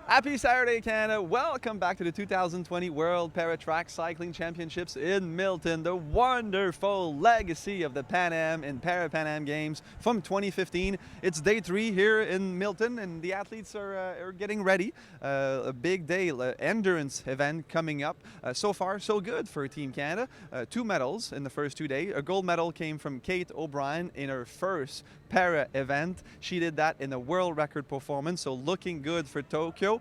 Happy Saturday, Canada. Welcome back to the 2020 World Para-Track Cycling Championships in Milton, the wonderful legacy of the Pan Am and Para-Pan Am Games from 2015. It's day 3 here in Milton, and the athletes are getting ready. A big day, endurance event coming up. So far, so good for Team Canada. 2 medals in the first 2 days. A gold medal came from Kate O'Brien in her first para event. She did that in a world record performance, so looking good for Tokyo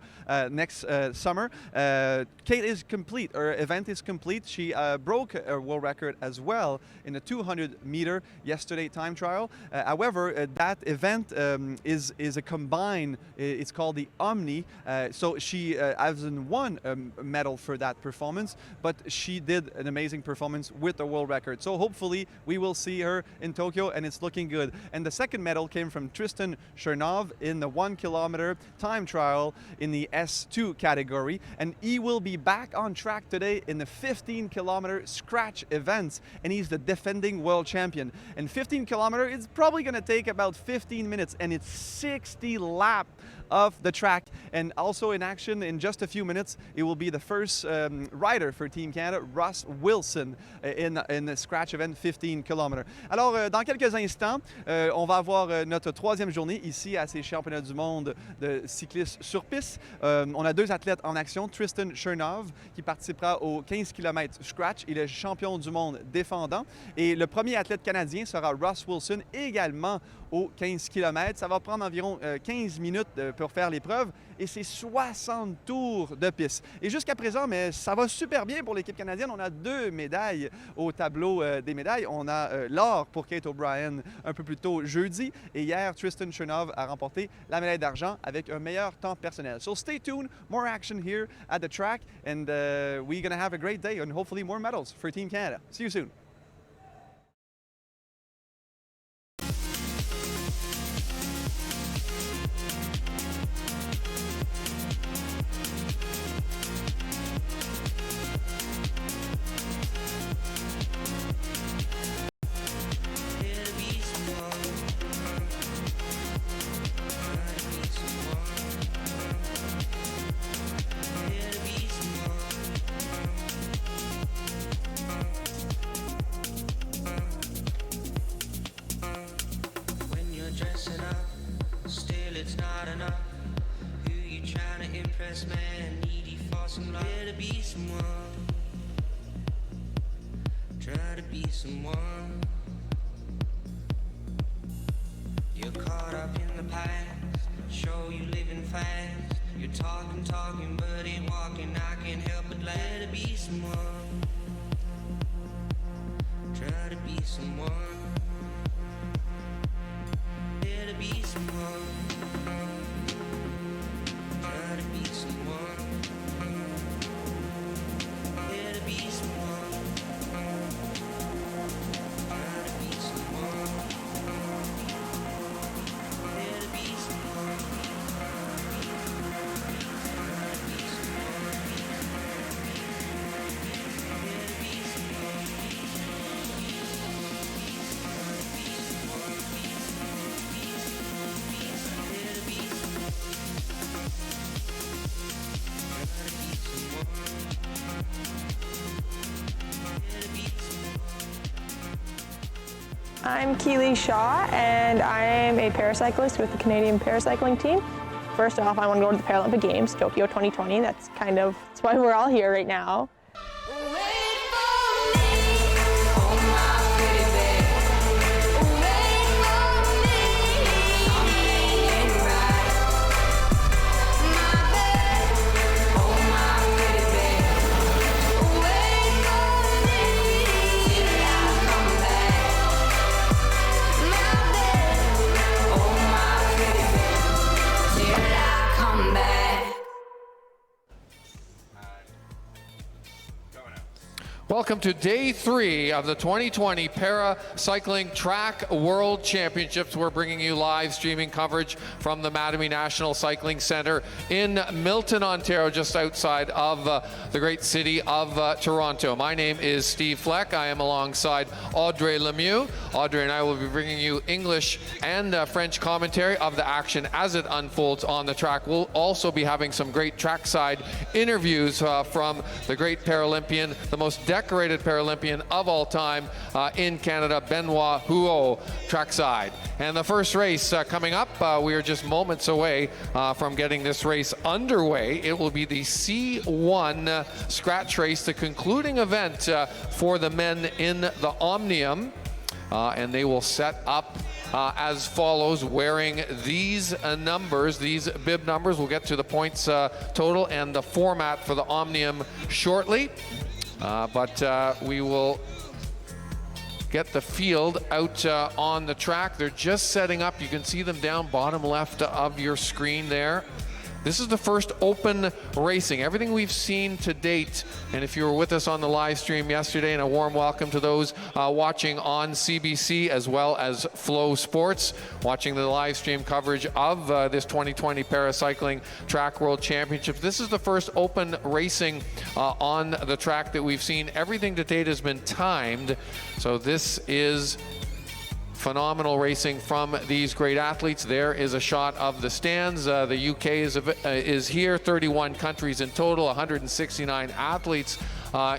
next summer. Kate is complete. Her event is complete. She broke a world record as well in the 200 meter yesterday time trial. However, that event is a combined, it's called the Omni. So she hasn't won a medal for that performance, but she did an amazing performance with the world record. So hopefully we will see her in Tokyo, and it's looking good. And the second medal came from Tristan Chernov in the 1 kilometer time trial in the S2 category, and he will be back on track today in the 15 kilometer scratch events, and he's the defending world champion. And 15 kilometer is probably going to take about 15 minutes, and it's 60 laps of the track. And also in action in just a few minutes, it will be the first rider for Team Canada, Russ Wilson, in the scratch event 15 km. Alors, dans quelques instants, on va avoir notre 3e journée ici à ces championnats du monde de cyclistes sur piste. On a 2 athlètes en action, Tristan Chernov qui participera au 15 km scratch. Il est champion du monde défendant. Et le premier athlète canadien sera Russ Wilson, également au 15 km. Ça va prendre environ 15 minutes pour faire l'épreuve, et c'est 60 tours de piste. Et jusqu'à présent, mais ça va super bien pour l'équipe canadienne. On a 2 médailles au tableau des médailles. On a l'or pour Kate O'Brien un peu plus tôt jeudi, et hier, Tristan Chernov a remporté la médaille d'argent avec un meilleur temps personnel. So stay tuned, more action here at the track, and we're going to have a great day and hopefully more medals for Team Canada. See you soon. Man, needy for some love. Try to be someone. Try to be someone. You're caught up in the past. Show you living fast. You're talking, but ain't walking. I can't help but try to be someone. Try to be someone. Try to be someone. Try to be someone. Try to be someone. Try to be someone. Try to be someone. Try to be someone. Try to be someone. I'm Keely Shaw, and I'm a paracyclist with the Canadian Paracycling Team. First off, I want to go to the Paralympic Games, Tokyo 2020. That's why we're all here right now. Welcome to day 3 of the 2020 Para Cycling Track World Championships. We're bringing you live streaming coverage from the Mattamy National Cycling Centre in Milton, Ontario, just outside of the great city of Toronto. My name is Steve Fleck. I am alongside Audrey Lemieux. Audrey and I will be bringing you English and French commentary of the action as it unfolds on the track. We'll also be having some great trackside interviews from the great Paralympian, the most decorated Paralympian of all time in Canada, Benoit Huot, trackside. And the first race coming up, we are just moments away from getting this race underway. It will be the C1 scratch race, the concluding event for the men in the Omnium. And they will set up as follows, wearing these numbers, these bib numbers. We'll get to the points total and the format for the Omnium shortly. But we will get the field out on the track. They're just setting up. You can see them down bottom left of your screen there. This is the first open racing. Everything we've seen to date, and if you were with us on the live stream yesterday, and a warm welcome to those watching on CBC as well as Flow Sports, watching the live stream coverage of this 2020 Paracycling Track World Championships. This is the first open racing on the track that we've seen. Everything to date has been timed, so this is phenomenal racing from these great athletes. There is a shot of the stands. The UK is here, 31 countries in total, 169 athletes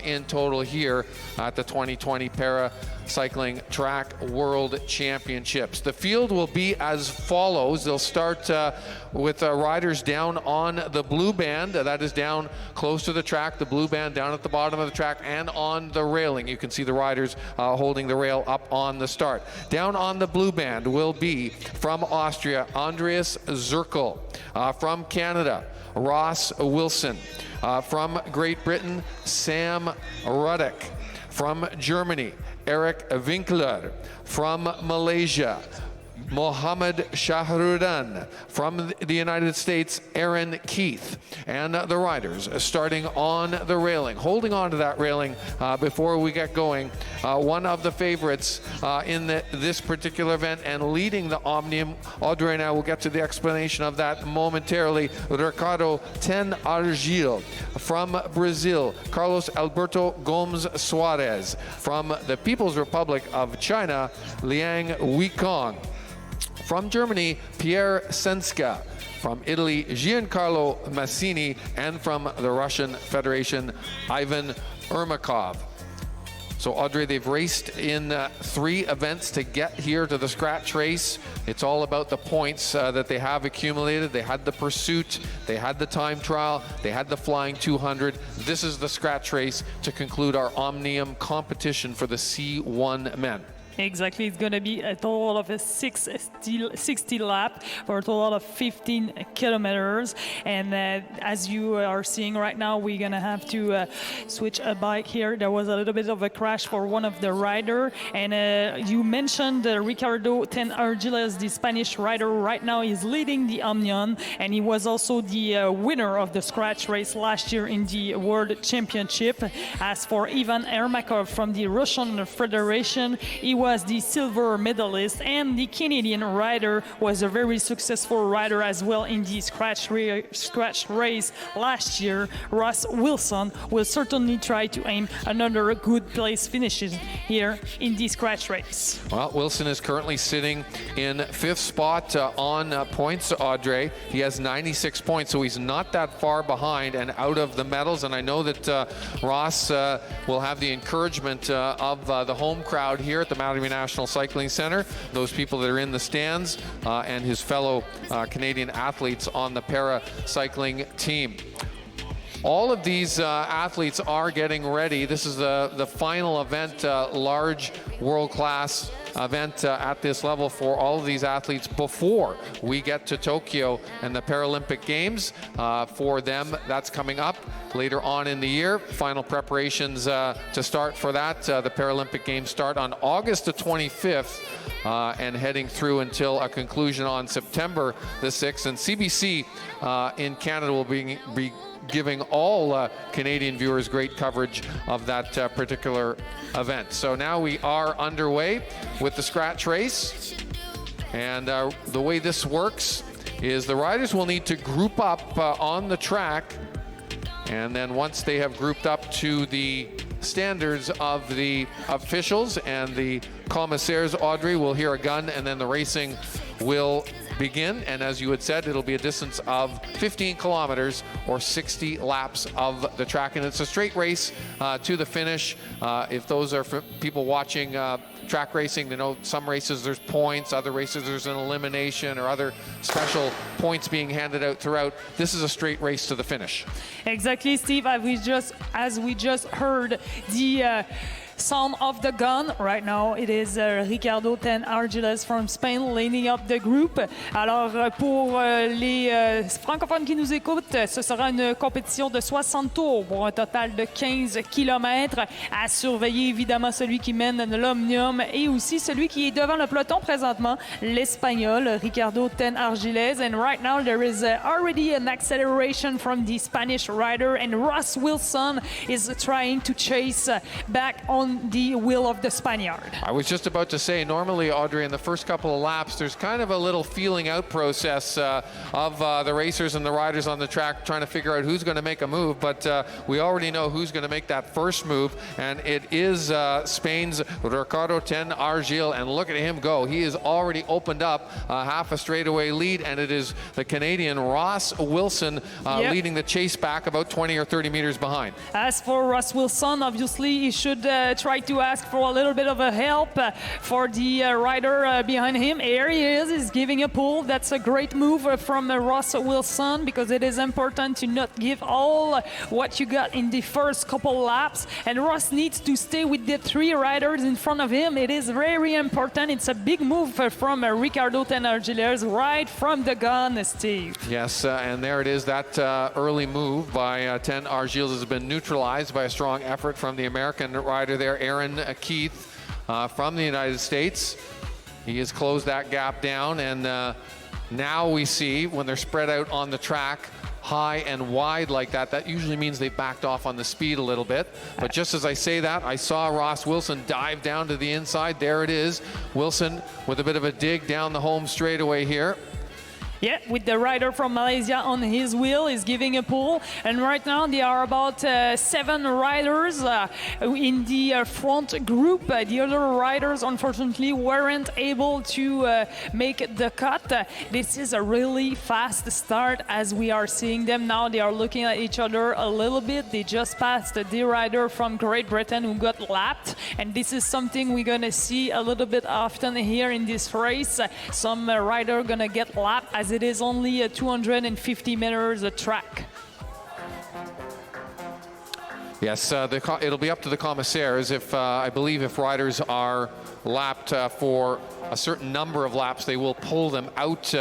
in total here at the 2020 Paracycling Track World Championships. The field will be as follows. They'll start with riders down on the blue band. That is down close to the track, the blue band down at the bottom of the track and on the railing. You can see the riders holding the rail up on the start. Down on the blue band will be from Austria, Andreas Zirkel. From Canada, Ross Wilson. From Great Britain, Sam Ruddock. From Germany, Eric Winkler. From Malaysia, Mohammed Shahrudan. From the United States, Aaron Keith. And the riders starting on the railing, holding on to that railing before we get going. One of the favorites in this particular event and leading the Omnium. Audrey and I will get to the explanation of that momentarily. Ricardo Ten Argil. From Brazil, Carlos Alberto Gomes Suarez. From the People's Republic of China, Liang Weikong. From Germany, Pierre Senska. From Italy, Giancarlo Massini. And from the Russian Federation, Ivan Ermakov. So Audrey, they've raced in 3 events to get here to the scratch race. It's all about the points that they have accumulated. They had the pursuit, they had the time trial, they had the flying 200. This is the scratch race to conclude our Omnium competition for the C1 men. Exactly, it's going to be a total of a 60 lap for a total of 15 kilometers. And as you are seeing right now, we're going to have to switch a bike here. There was a little bit of a crash for one of the rider. And you mentioned Ricardo Ten Argiles, the Spanish rider. Right now he's leading the Omnium, and he was also the winner of the scratch race last year in the World Championship. As for Ivan Ermakov from the Russian Federation, he was the silver medalist, and the Canadian rider was a very successful rider as well in the scratch race last year. Ross Wilson will certainly try to aim another good place finishes here in the scratch race. Well, Wilson is currently sitting in 5th spot on points, Audrey. He has 96 points, so he's not that far behind and out of the medals. And I know that Ross will have the encouragement of the home crowd here at the Mattamy National Cycling Centre, those people that are in the stands, and his fellow Canadian athletes on the paracycling team. All of these athletes are getting ready. This is the final event, large world-class event at this level for all of these athletes before we get to Tokyo and the Paralympic Games. For them, that's coming up later on in the year. Final preparations to start for that. The Paralympic Games start on August the 25th and heading through until a conclusion on September the 6th. And CBC in Canada will be giving all Canadian viewers great coverage of that particular event. So now we are underway with the scratch race. And the way this works is the riders will need to group up on the track. And then once they have grouped up to the standards of the officials and the commissaires, Audrey, will hear a gun and then the racing will begin. And as you had said, it'll be a distance of 15 kilometers or 60 laps of the track. And it's a straight race to the finish. If those are for people watching track racing, they know some races there's points, other races there's an elimination or other special points being handed out throughout. This is a straight race to the finish. Exactly, Steve. As we just heard the sound of the gun. Right now, it is Ricardo Ten Argiles from Spain leading up the group. Alors, pour les francophones qui nous écoutent, ce sera une compétition de 60 tours pour un total de 15 km. À surveiller, évidemment, celui qui mène l'Omnium et aussi celui qui est devant le peloton présentement, l'Espagnol, Ricardo Ten Argiles. And right now, there is already an acceleration from the Spanish rider, and Ross Wilson is trying to chase back on the wheel of the Spaniard. I was just about to say, normally, Audrey, in the first couple of laps, there's kind of a little feeling out process of the racers and the riders on the track trying to figure out who's going to make a move, but we already know who's going to make that first move, and it is Spain's Ricardo Ten Argil, and look at him go. He has already opened up half a straightaway lead, and it is the Canadian Ross Wilson leading the chase back about 20 or 30 meters behind. As for Ross Wilson, obviously, he should try to ask for a little bit of a help for the rider behind him. Here he is, he's giving a pull. That's a great move from Ross Wilson, because it is important to not give all what you got in the first couple laps. And Ross needs to stay with the three riders in front of him. It is very important. It's a big move from Ricardo Ten Argiles right from the gun, Steve. Yes, and there it is. That early move by Ten Argiles has been neutralized by a strong effort from the American rider there, Aaron Keith from the United States. He has closed that gap down, and now we see when they're spread out on the track high and wide like that, that usually means they backed off on the speed a little bit. But just as I say that, I saw Ross Wilson dive down to the inside. There it is. Wilson with a bit of a dig down the home straightaway here. Yeah, with the rider from Malaysia on his wheel, is giving a pull. And right now, there are about 7 riders in the front group. The other riders, unfortunately, weren't able to make the cut. This is a really fast start as we are seeing them now. They are looking at each other a little bit. They just passed the rider from Great Britain who got lapped. And this is something we're going to see a little bit often here in this race. Some rider going to get lapped as it is only a 250 meters a track. Yes, it'll be up to the commissaires if I believe if riders are lapped for a certain number of laps, they will pull them out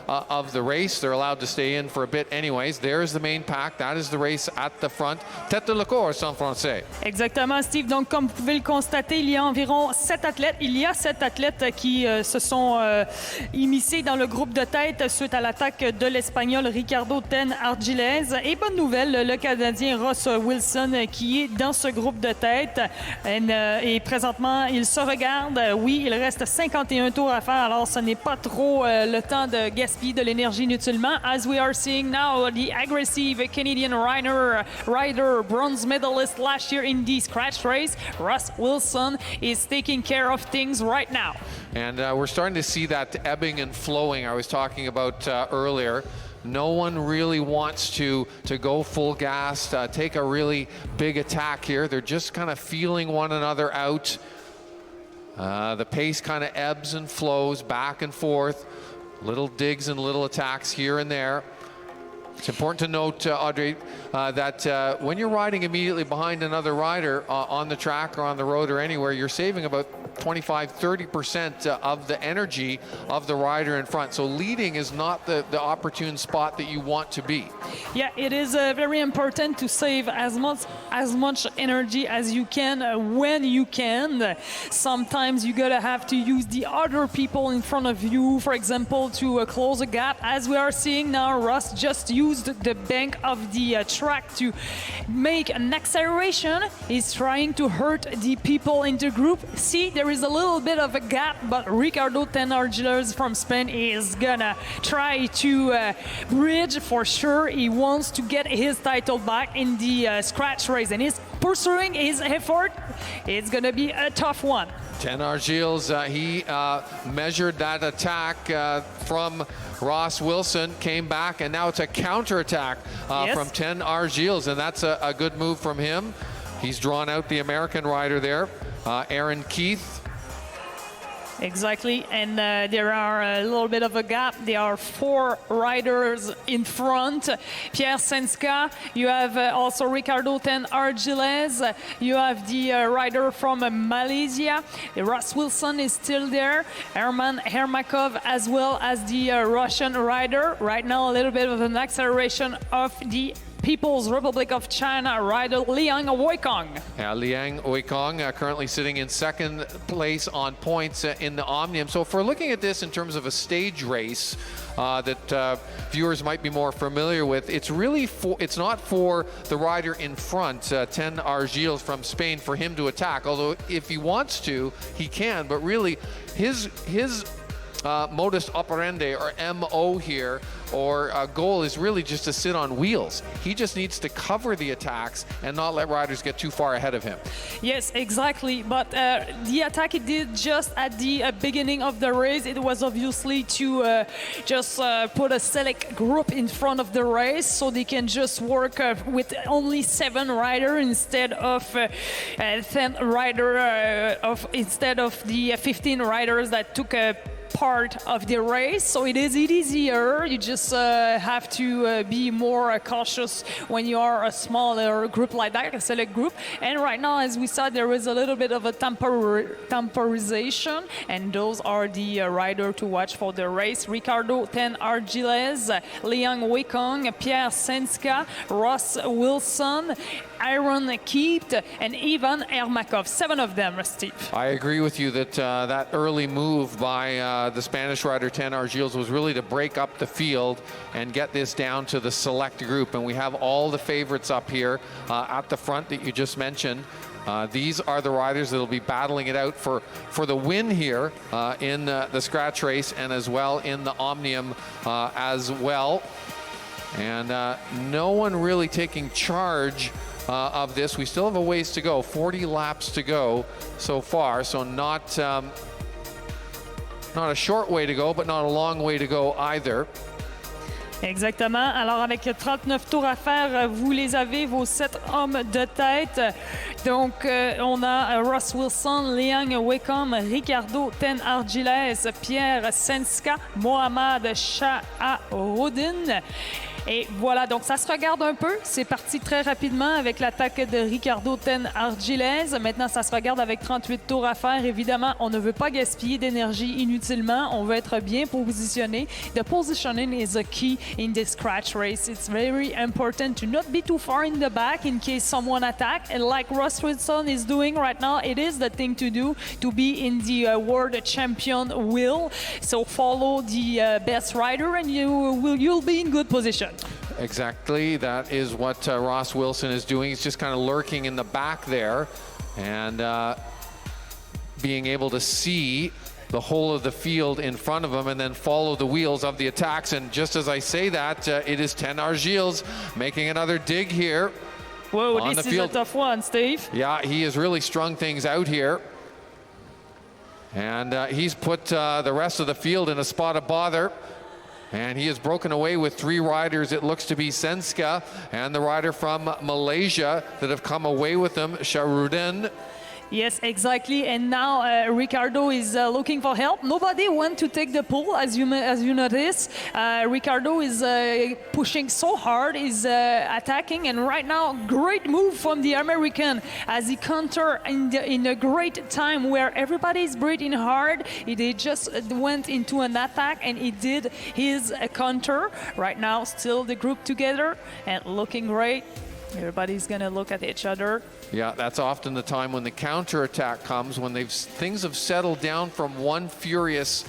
of the race. They're allowed to stay in for a bit anyways. There's the main pack. That is the race at the front. Tête de la course en français. Exactement, Steve. Donc, comme vous pouvez le constater, il y a environ 7 athlètes. Il y a 7 athlètes qui se sont immiscés dans le groupe de tête suite à l'attaque de l'Espagnol Ricardo Ten Argiles. Et bonne nouvelle, le Canadien Ross Wilson qui est dans ce groupe de tête. Et présentement, il se regarde. Oui, il reste 51 tours à faire, alors ce n'est pas trop le temps de gaspiller de l'énergie inutilement. As we are seeing now, the aggressive Canadian rider, bronze medalist last year in the scratch race, Ross Wilson, is taking care of things right now. And we're starting to see that ebbing and flowing I was talking about earlier. No one really wants to go full gas, take a really big attack here. They're just kind of feeling one another out. The pace kind of ebbs and flows back and forth. Little digs and little attacks here and there. It's important to note, Audrey, that when you're riding immediately behind another rider on the track or on the road or anywhere, you're saving about 25-30% of the energy of the rider in front. So leading is not the opportune spot that you want to be. Yeah, it is very important to save as much energy as you can when you can. Sometimes you gotta have to use the other people in front of you, for example, to close a gap. As we are seeing now, Ross just used the bank of the track to make an acceleration. He's trying to hurt the people in the group. See, there is a little bit of a gap, but Ricardo Ten-Argilez from Spain is gonna try to bridge for sure. He wants to get his title back in the scratch race, and he's pursuing his effort. It's gonna be a tough one. Ten-Argilez, he measured that attack from Ross Wilson, came back, and now it's a counterattack Yes. from Ten-Argilez, and that's a good move from him. He's drawn out the American rider there, Aaron Keith. Exactly, and there are a little bit of a gap. There are 4 riders in front. Pierre Senska, you have also Ricardo Ten-Argilez, you have the rider from Malaysia. Ross Wilson is still there, Herman Hermakov, as well as the Russian rider. Right now, a little bit of an acceleration of the People's Republic of China rider Liang Weikong. Liang Weikong currently sitting in second place on points in the Omnium. So if we're looking at this in terms of a stage race that viewers might be more familiar with, it's really it's not for the rider in front, Ten-Argilez from Spain, for him to attack. Although if he wants to, he can. But really, his modus operandi, or MO here, or goal is really just to sit on wheels. He just needs to cover the attacks and not let riders get too far ahead of him. Yes, exactly. But the attack he did just at the beginning of the race, it was obviously to just put a select group in front of the race so they can just work with only 7 riders instead of 10 riders, instead of the 15 riders that took a part of the race. So it is easier. You just have to be more cautious when you are a smaller group like that, a select group. And right now, as we saw, there is a little bit of a temporization, and those are the riders to watch for the race. Ricardo Ten-Argilez, Liang Weikong, Pierre Senska, Ross Wilson, Aaron Keith, and Ivan Hermakov. 7 of them, Steve. I agree with you that that early move by the Spanish rider Ten-Argilez was really to break up the field and get this down to the select group. And we have all the favorites up here at the front that you just mentioned. These are the riders that will be battling it out for the win here in the scratch race, and as well in the Omnium as well. And no one really taking charge of this. We still have a ways to go, 40 laps to go so far, so not a short way to go, but not a long way to go either. Exactement. Alors, avec 39 tours à faire, vous les avez, vos 7 hommes de tête. Donc, on a Ross Wilson, Liang Weikong, Ricardo Ten-Argilez, Pierre Senska, Mohamed Shaharoudin. Et voilà, donc ça se regarde un peu. C'est parti très rapidement avec l'attaque de Ricardo Ten-Argilez. Maintenant, ça se regarde avec 38 tours à faire. Évidemment, on ne veut pas gaspiller d'énergie inutilement. On veut être bien positionné. The positioning is a key in this scratch race. It's very important to not be too far in the back in case someone attacks. And like Ross Wilson is doing right now, it is the thing to do to be in the world champion wheel. So follow the best rider and you'll be in good position. Exactly, that is what Ross Wilson is doing. He's just kind of lurking in the back there and being able to see the whole of the field in front of him and then follow the wheels of the attacks. And just as I say that, it is Ten-Argilez making another dig here. Whoa, on this the is field. a tough one, Steve. Yeah, he has really strung things out here. And he's put the rest of the field in a spot of bother. And he has broken away with 3 riders. It looks to be Senska and the rider from Malaysia that have come away with him, Shaharoudin. Yes, exactly. And now Ricardo is looking for help. Nobody went to take the pole, as you notice. Ricardo is pushing so hard, is attacking, and right now, great move from the American as he counter in a great time where everybody is breathing hard. He just went into an attack and he did his counter. Right now, still the group together and looking great. Everybody's gonna look at each other. Yeah, that's often the time when the counterattack comes, when things have settled down from one furious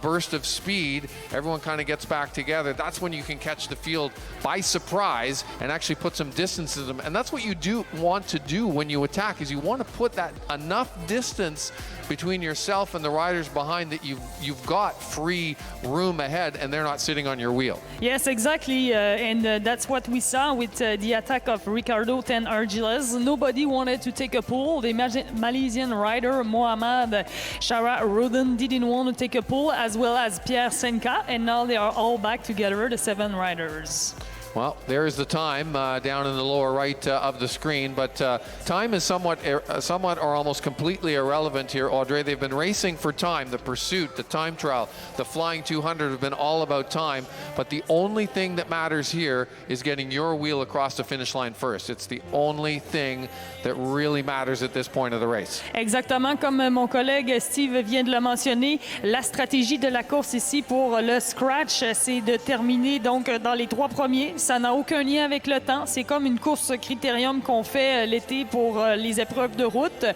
burst of speed. Everyone kind of gets back together. That's when you can catch the field by surprise and actually put some distance to them. And that's what you do want to do when you attack, is you want to put that enough distance between yourself and the riders behind that you've got free room ahead and they're not sitting on your wheel. Yes, exactly. And that's what we saw with the attack of Ricardo Ten Argiles. Nobody wanted to take a pull. The Malaysian rider Mohamed Shara Rodin didn't want to take a pull, as well as Pierre Senka. And now they are all back together, the 7 riders. Well, there's the time down in the lower right of the screen, but time is somewhat or almost completely irrelevant here, Audrey. They've been racing for time. The pursuit, the time trial, the flying 200 have been all about time, but the only thing that matters here is getting your wheel across the finish line first. It's the only thing that really matters at this point of the race. Exactement, comme mon collègue Steve vient de le mentionner, la stratégie de la course ici pour le scratch, c'est de terminer donc dans les 3 premiers. Ça n'a aucun lien avec le temps. C'est comme une course critérium qu'on fait l'été pour les épreuves de route.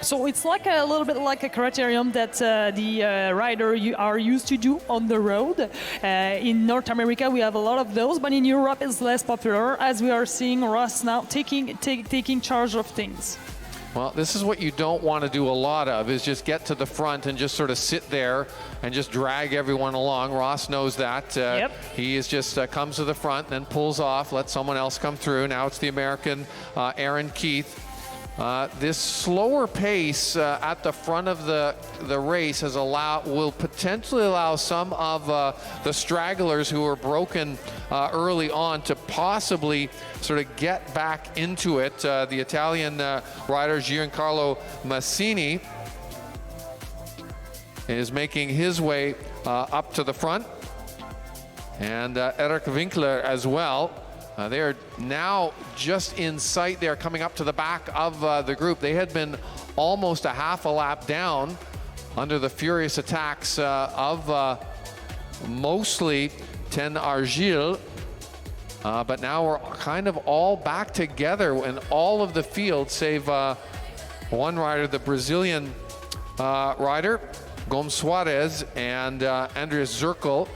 So it's like a little bit like a criterium that the rider are used to do on the road. In North America, we have a lot of those, but in Europe, it's less popular, as we are seeing Ross now taking charge of things. Well, this is what you don't want to do a lot of, is just get to the front and just sort of sit there and just drag everyone along. Ross knows that. Yep. He is just comes to the front, then pulls off, lets someone else come through. Now it's the American Aaron Keith. This slower pace at the front of the race will potentially allow some of the stragglers who were broken early on to possibly sort of get back into it. The Italian rider Giancarlo Massini is making his way up to the front, and Eric Winkler as well. They are now just in sight. They are coming up to the back of the group. They had been almost a half a lap down under the furious attacks of mostly Ten Argile. But now we're kind of all back together in all of the field, save one rider, the Brazilian rider, Gomes Suarez, and Andreas Zirkel.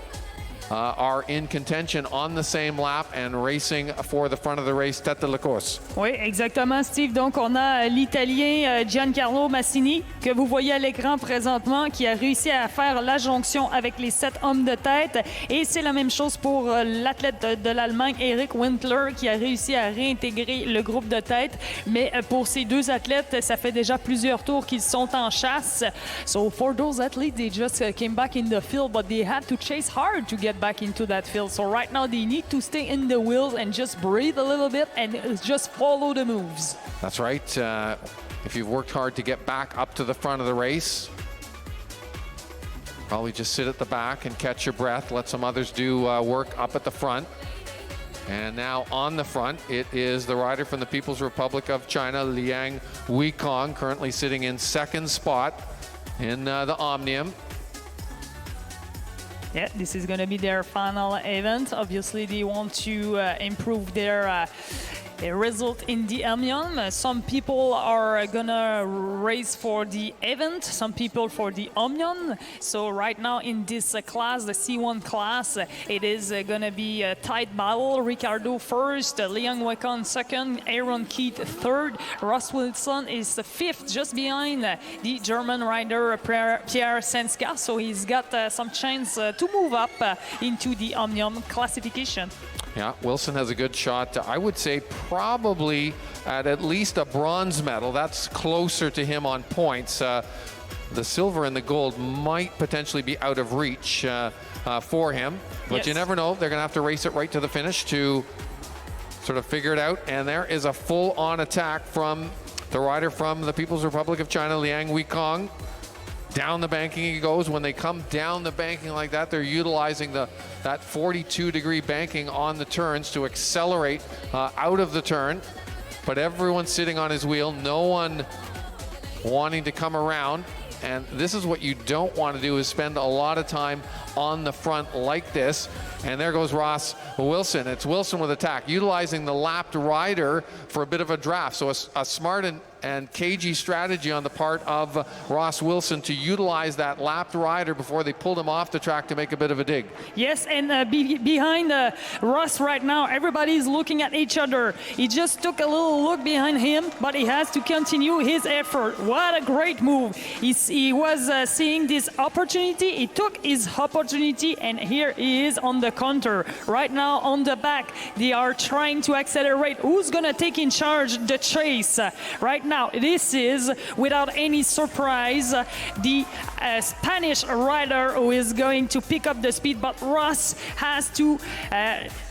Are in contention on the same lap and racing for the front of the race, tête de la course. Oui, exactement, Steve. Donc, on a l'Italien Giancarlo Massini, que vous voyez à l'écran présentement, qui a réussi à faire la jonction avec les 7 hommes de tête. Et c'est la même chose pour l'athlète de l'Allemagne, Eric Winkler, qui a réussi à réintégrer le groupe de tête. Mais pour ces 2 athlètes, ça fait déjà plusieurs tours qu'ils sont en chasse. So, for those athletes, they just came back in the field, but they had to chase hard to get back into that field. So right now they need to stay in the wheels and just breathe a little bit and just follow the moves. That's right. If you've worked hard to get back up to the front of the race, probably just sit at the back and catch your breath. Let some others do work up at the front. And now on the front, it is the rider from the People's Republic of China, Liang Weikong, currently sitting in 2nd spot in the Omnium. Yeah, this is going to be their final event. Obviously, they want to improve their result in the Omnium. Some people are gonna race for the event, some people for the Omnium. So right now in this class, the C1 class, it is gonna be a tight battle. Ricardo first, Liang Weikong second, Aaron Keith third, Ross Wilson is fifth, just behind the German rider Pierre Senska. So he's got some chance to move up into the Omnium classification. Yeah, Wilson has a good shot. I would say probably at least a bronze medal. That's closer to him on points. The silver and the gold might potentially be out of reach for him. But yes, you never know. They're going to have to race it right to the finish to sort of figure it out. And there is a full-on attack from the rider from the People's Republic of China, Liang Weikong. Down the banking he goes. When they come down the banking like that, they're utilizing that 42-degree banking on the turns to accelerate out of the turn. But everyone's sitting on his wheel, no one wanting to come around. And this is what you don't want to do, is spend a lot of time on the front like this. And there goes Ross Wilson. It's Wilson with attack, utilizing the lapped rider for a bit of a draft. So a smart and cagey strategy on the part of Ross Wilson to utilize that lapped rider before they pulled him off the track to make a bit of a dig. Yes, and behind Ross right now, everybody's looking at each other. He just took a little look behind him, but he has to continue his effort. What a great move. He was seeing this opportunity. He took his opportunity, and here he is on the counter. Right now on the back, they are trying to accelerate. Who's going to take in charge the chase? Right now, this is, without any surprise, the Spanish rider who is going to pick up the speed, but Ross has to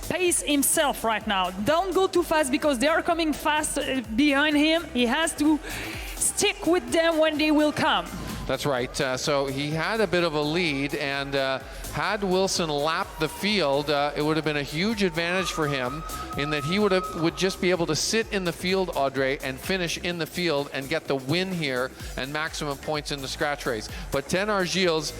pace himself right now. Don't go too fast because they are coming fast behind him. He has to stick with them when they will come. That's right. So he had a bit of a lead, and had Wilson lapped the field, it would have been a huge advantage for him in that he would just be able to sit in the field, Audrey, and finish in the field and get the win here and maximum points in the scratch race. But Ten Argils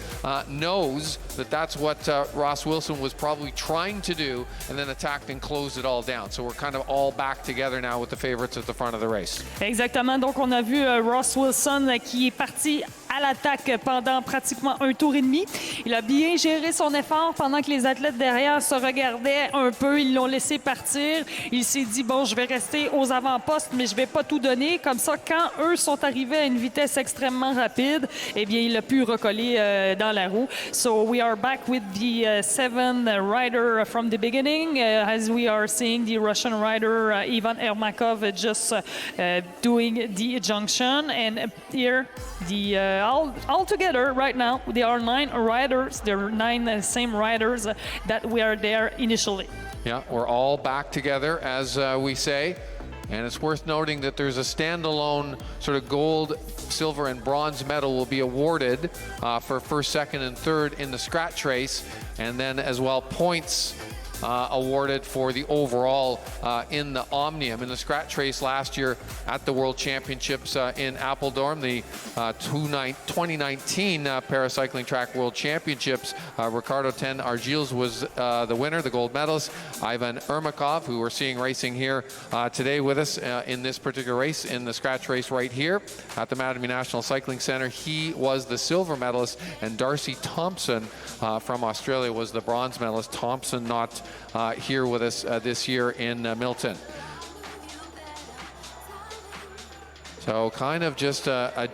knows that that's what Ross Wilson was probably trying to do, and then attacked and closed it all down. So we're kind of all back together now with the favorites at the front of the race. Exactement. Donc on a vu Ross Wilson qui est parti à l'attaque pendant pratiquement un tour et demi. Il a bien géré son effort pendant que les athlètes derrière se regardaient un peu. Ils l'ont laissé partir. Il s'est dit, bon, je vais rester aux avant-postes, mais je vais pas tout donner. Comme ça, quand eux sont arrivés à une vitesse extrêmement rapide, eh bien, il a pu recoller dans la roue. So we are back with the seven rider from the beginning, as we are seeing the Russian rider Ivan Ermakov just doing the junction. And here, the all together right now, there are 9 riders. There are 9 same riders that were there initially. Yeah, we're all back together, as we say. And it's worth noting that there's a standalone sort of gold, silver, and bronze medal will be awarded for first, second, and third in the scratch race. And then as well, points awarded for the overall in the Omnium. In the scratch race last year at the World Championships in Apeldoorn, the 2019 Paracycling Track World Championships, Ricardo Ten Argils was the winner, the gold medalist. Ivan Ermakov, who we're seeing racing here today with us in this particular race, in the scratch race right here at the Mattamy National Cycling Centre, he was the silver medalist, and Darcy Thompson from Australia was the bronze medalist. Thompson not here with us this year in Milton. So kind of just I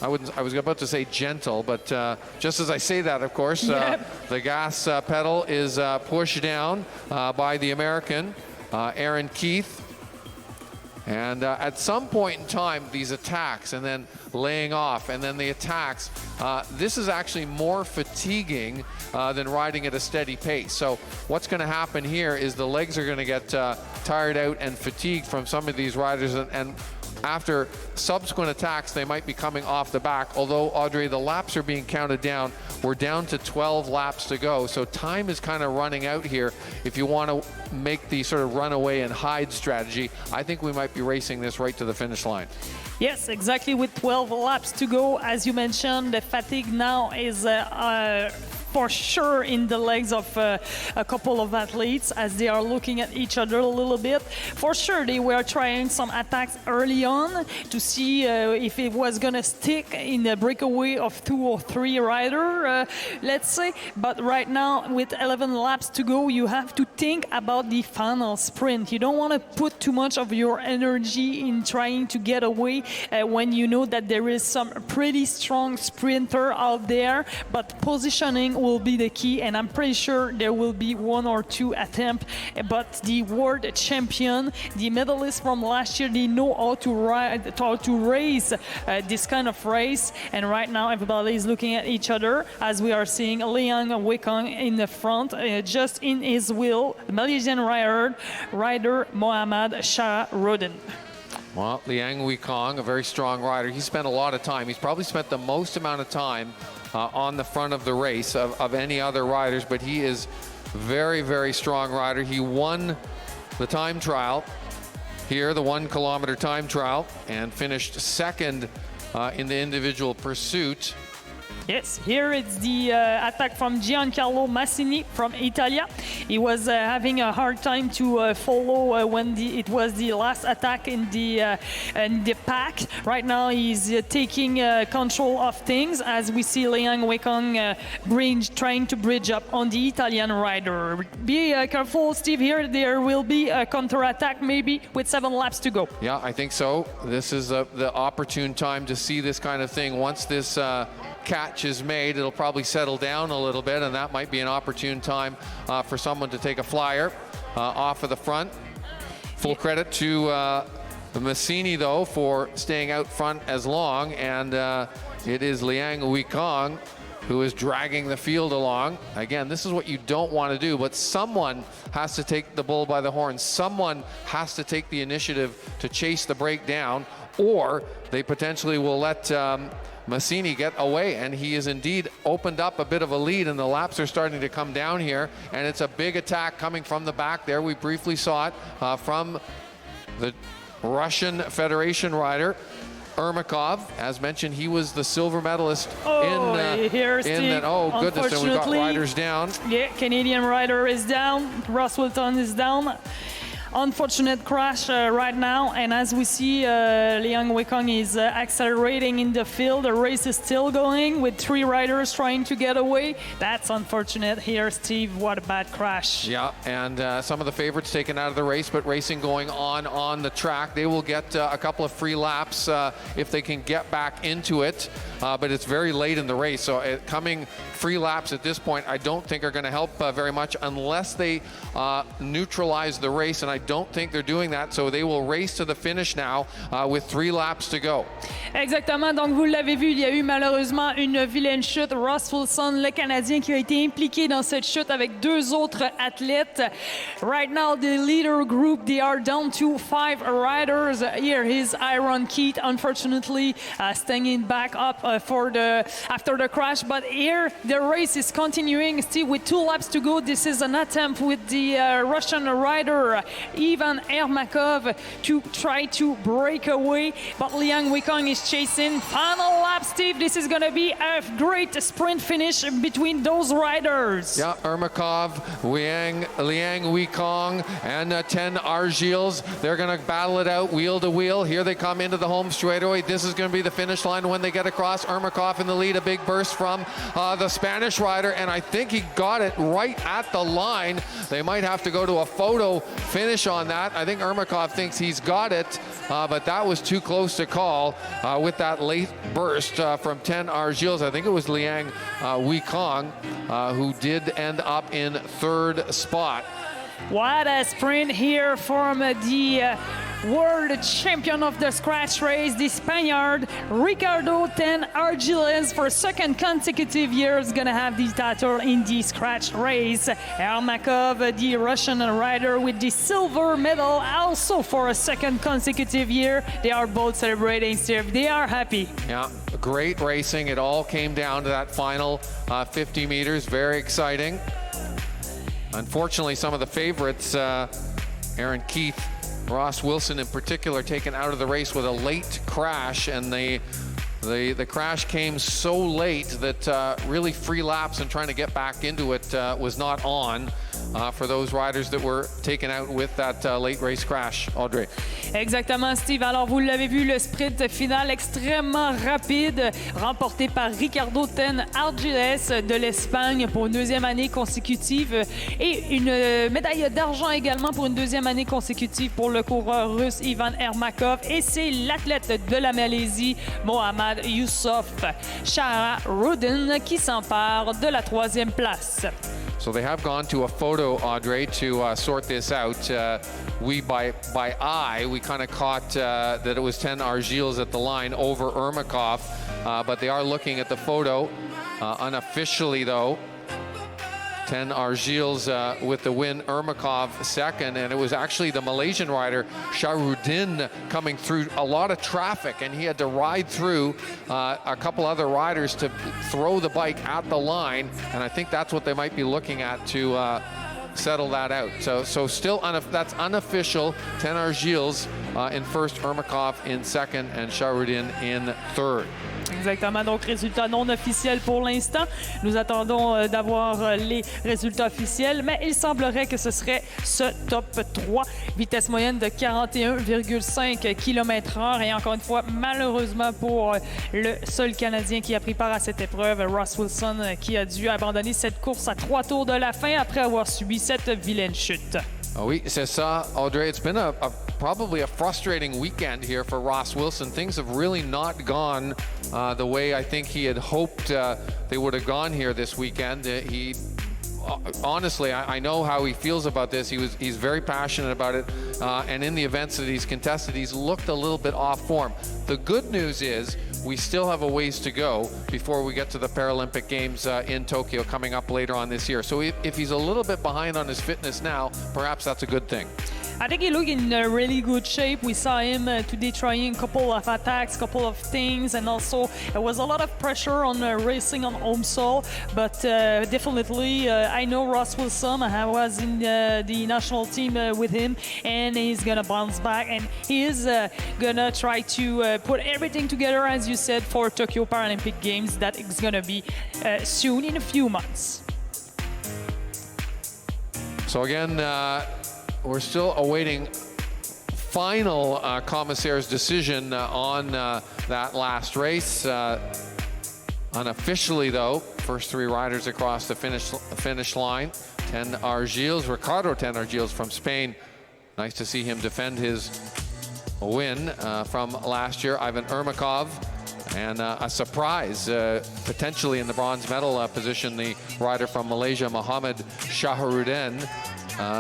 was about to say gentle, but just as I say that, of course, the gas pedal is pushed down by the American, Aaron Keith. And at some point in time, these attacks and then laying off and then the attacks, this is actually more fatiguing than riding at a steady pace. So what's going to happen here is the legs are going to get tired out and fatigued from some of these riders, and after subsequent attacks, they might be coming off the back. Although, Audrey, the laps are being counted down. We're down to 12 laps to go. So time is kind of running out here. If you want to make the sort of runaway and hide strategy, I think we might be racing this right to the finish line. Yes, exactly. With 12 laps to go, as you mentioned, the fatigue now is for sure in the legs of a couple of athletes as they are looking at each other a little bit. For sure, they were trying some attacks early on to see if it was going to stick in the breakaway of 2 or 3 rider, let's say. But right now, with 11 laps to go, you have to think about the final sprint. You don't want to put too much of your energy in trying to get away when you know that there is some pretty strong sprinter out there, but positioning will be the key, and I'm pretty sure there will be 1 or 2 attempts. But the world champion, the medalist from last year, they know how to ride, how to race this kind of race. And right now, everybody is looking at each other as we are seeing Liang Weikong in the front, just in his wheel, the Malaysian rider Mohammad Shah Rodin. Well, Liang Weikong, a very strong rider. He spent a lot of time. He's probably spent the most amount of time on the front of the race of any other riders, but he is very, very strong rider. He won the time trial here, the 1 kilometer time trial, and finished second in the individual pursuit. Yes, here it's the attack from Giancarlo Massini from Italia. He was having a hard time to follow when it was the last attack in the pack. Right now he's taking control of things as we see Liang Weikong trying to bridge up on the Italian rider. Be careful, Steve, here there will be a counter-attack maybe with 7 laps to go. Yeah, I think so. This is the opportune time to see this kind of thing. Once this catch is made, it'll probably settle down a little bit, and that might be an opportune time for someone to take a flyer off of the front. Full credit to Massini, though, for staying out front as long, and it is Liang Weikong who is dragging the field along. Again, this is what you don't want to do, but someone has to take the bull by the horns. Someone has to take the initiative to chase the break down, or they potentially will let Massini get away, and he has indeed opened up a bit of a lead, and the laps are starting to come down here, and it's a big attack coming from the back there. We briefly saw it from the Russian Federation rider Ermakov. As mentioned, he was the silver medalist in that. Oh goodness, and we've got riders down. Yeah, Canadian rider is down, Ross Wilton is down. Unfortunate crash right now, and as we see, Liang Weikong is accelerating in the field. The race is still going with 3 riders trying to get away. That's unfortunate here, Steve. What a bad crash. Yeah, and some of the favorites taken out of the race, but racing going on the track. They will get a couple of free laps if they can get back into it, but it's very late in the race, so coming free laps at this point I don't think are going to help very much unless they neutralize the race, and I don't think they're doing that, so they will race to the finish now with 3 laps to go. Exactement, donc vous l'avez vu, il y a eu malheureusement une vilaine chute. Ross Wilson, le Canadien, qui a été impliqué dans cette chute avec 2 autres athlètes. Right now, the leader group, they are down to 5 riders. Here is Iron Keith, unfortunately, staying back up after the crash. But here, the race is continuing. Still with 2 laps to go. This is an attempt with the Russian rider Ivan Ermakov to try to break away, but Liang Weikong is chasing. Final lap, Steve. This is going to be a great sprint finish between those riders. Yeah, Ermakov, Liang Weikong, and 10 Argils. They're going to battle it out wheel to wheel. Here they come into the home straightaway. This is going to be the finish line when they get across. Ermakov in the lead, a big burst from the Spanish rider, and I think he got it right at the line. They might have to go to a photo finish on that. I think Ermakov thinks he's got it, but that was too close to call with that late burst from 10 Argils. I think it was Liang Weikong who did end up in 3rd spot. What a sprint here from the world champion of the scratch race, the Spaniard Ricardo 10 Argiles, for 2nd consecutive year is going to have the title in the scratch race. Ermakov, the Russian rider, with the silver medal, also for a 2nd consecutive year. They are both celebrating, Steve. They are happy. Yeah, great racing. It all came down to that final 50 meters. Very exciting. Unfortunately, some of the favorites, Aaron Keith, Ross Wilson in particular, taken out of the race with a late crash, and the crash came so late that really free laps and trying to get back into it was not on for those riders that were taken out with that late race crash. Audrey. Exactement, Steve. Alors, vous l'avez vu, le sprint final extrêmement rapide, remporté par Ricardo 10 Argiles de l'Espagne pour une 2e année consécutive, et une médaille d'argent également pour une 2e année consécutive pour le coureur russe Ivan Ermakov. Et c'est l'athlète de la Malaisie, Mohammad Youssouf Shahrudin, qui s'empare de la 3e place. So they have gone to a photo, Audrey, to sort this out. We, by eye, we kind of caught that it was 10 Argils at the line over Ermakov, but they are looking at the photo unofficially, though. 10 Argils with the win, Ermakov second, and it was actually the Malaysian rider Shahrudin coming through a lot of traffic, and he had to ride through a couple other riders to throw the bike at the line, and I think that's what they might be looking at to settle that out. So still that's unofficial. 10 Argils in first, Ermakov in second, and Shahrudin in third. Exactement, donc résultat non officiel pour l'instant. Nous attendons d'avoir les résultats officiels, mais il semblerait que ce serait ce top 3. Vitesse moyenne de 41,5 km/h. Et encore une fois, malheureusement pour le seul Canadien qui a pris part à cette épreuve, Ross Wilson, qui a dû abandonner cette course à 3 tours de la fin après avoir subi cette vilaine chute. Oui, c'est ça, Audrey. It's been probably a frustrating weekend here for Ross Wilson. Things have really not gone the way I think he had hoped they would have gone here this weekend. Honestly, I know how he feels about this. He's very passionate about it, and in the events that he's contested, he's looked a little bit off form. The good news is we still have a ways to go before we get to the Paralympic Games in Tokyo coming up later on this year. So if he's a little bit behind on his fitness now, perhaps that's a good thing. I think he looked in really good shape. We saw him today trying a couple of attacks, couple of things, and also there was a lot of pressure on racing on home soil. But definitely, I know Ross Wilson. I was in the national team with him, and he's gonna bounce back, and he is gonna try to put everything together, as you said, for Tokyo Paralympic Games. That is gonna be soon, in a few months. So again, we're still awaiting final commissaire's decision on that last race. Unofficially, though, first 3 riders across the finish line. 10 Argils, Ricardo 10 Argils from Spain. Nice to see him defend his win from last year. Ivan Ermakov, and a surprise, potentially in the bronze medal position, the rider from Malaysia, Mohamed Shahrudin.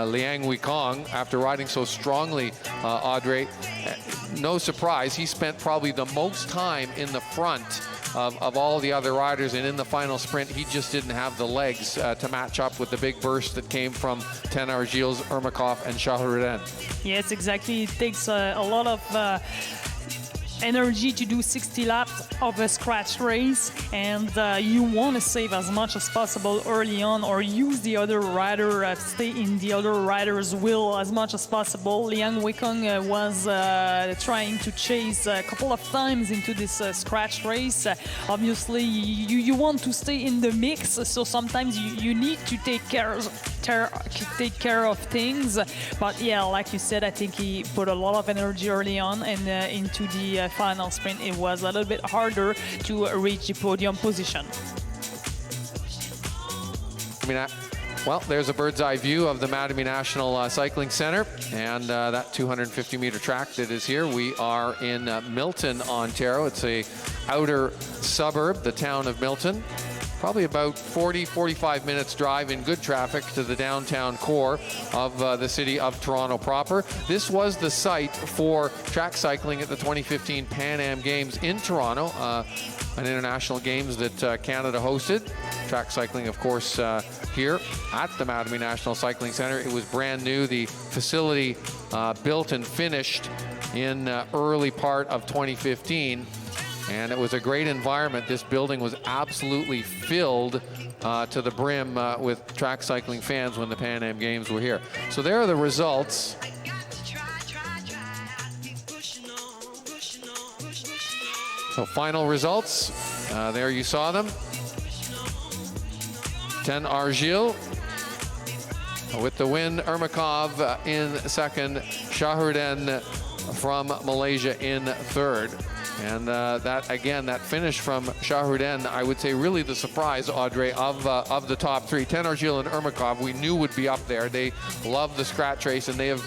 Liang Weikong, after riding so strongly, Audrey, no surprise, he spent probably the most time in the front of all the other riders, and in the final sprint, he just didn't have the legs to match up with the big burst that came from 10 Argils, Ermakov, and Shahrudin. Yes, exactly. It takes a lot of energy to do 60 laps of a scratch race, and you want to save as much as possible early on, or use the other rider, stay in the other rider's wheel as much as possible. Liang Weikong was trying to chase a couple of times into this scratch race. Obviously, you want to stay in the mix, so sometimes you need to take care of things. But yeah, like you said, I think he put a lot of energy early on, and into the final sprint, it was a little bit harder to reach the podium position. Well, there's a bird's eye view of the Mattamy National Cycling Centre and that 250-meter track that is here. We are in Milton, Ontario. It's a outer suburb, the town of Milton. Probably about 40-45 minutes drive in good traffic to the downtown core of the city of Toronto proper. This was the site for track cycling at the 2015 Pan Am Games in Toronto, an international games that Canada hosted. Track cycling, of course, here at the Mattamy National Cycling Centre. It was brand new. The facility built and finished in early part of 2015. And it was a great environment. This building was absolutely filled to the brim with track cycling fans when the Pan Am Games were here. So there are the results. So final results, there you saw them. 10 Argil with the win, Ermakov in second, Shahrudin from Malaysia in third. And that finish from Shahrudin, I would say really the surprise, Audrey, of the top 3. 10 Argil and Ermakov we knew would be up there. They love the scratch race, and they have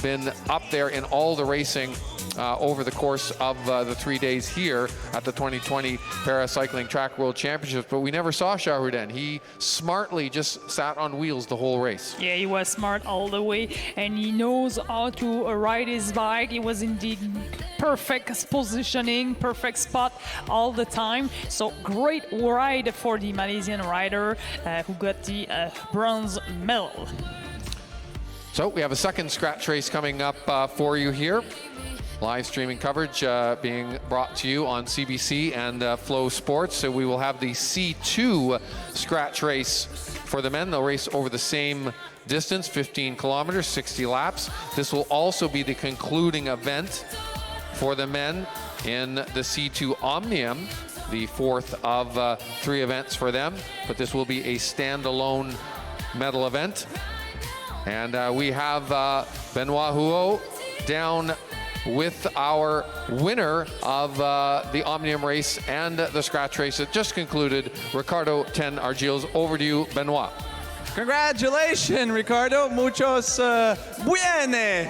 been up there in all the racing over the course of the 3 days here at the 2020 Paracycling Track World Championships, but we never saw Shahrudin. He smartly just sat on wheels the whole race. Yeah, he was smart all the way, and he knows how to ride his bike. He was indeed perfect positioning, perfect spot all the time. So great ride for the Malaysian rider who got the bronze medal. So we have a second scratch race coming up for you here. Live streaming coverage being brought to you on CBC and Flow Sports. So we will have the C2 scratch race for the men. They'll race over the same distance, 15 kilometers, 60 laps. This will also be the concluding event for the men in the C2 Omnium, the fourth of 3 events for them. But this will be a standalone medal event. And we have Benoit Huot down with our winner of the Omnium race and the scratch race that just concluded, Ricardo Ten Argils. Over to you, Benoit. Congratulations, Ricardo. Muchos buene.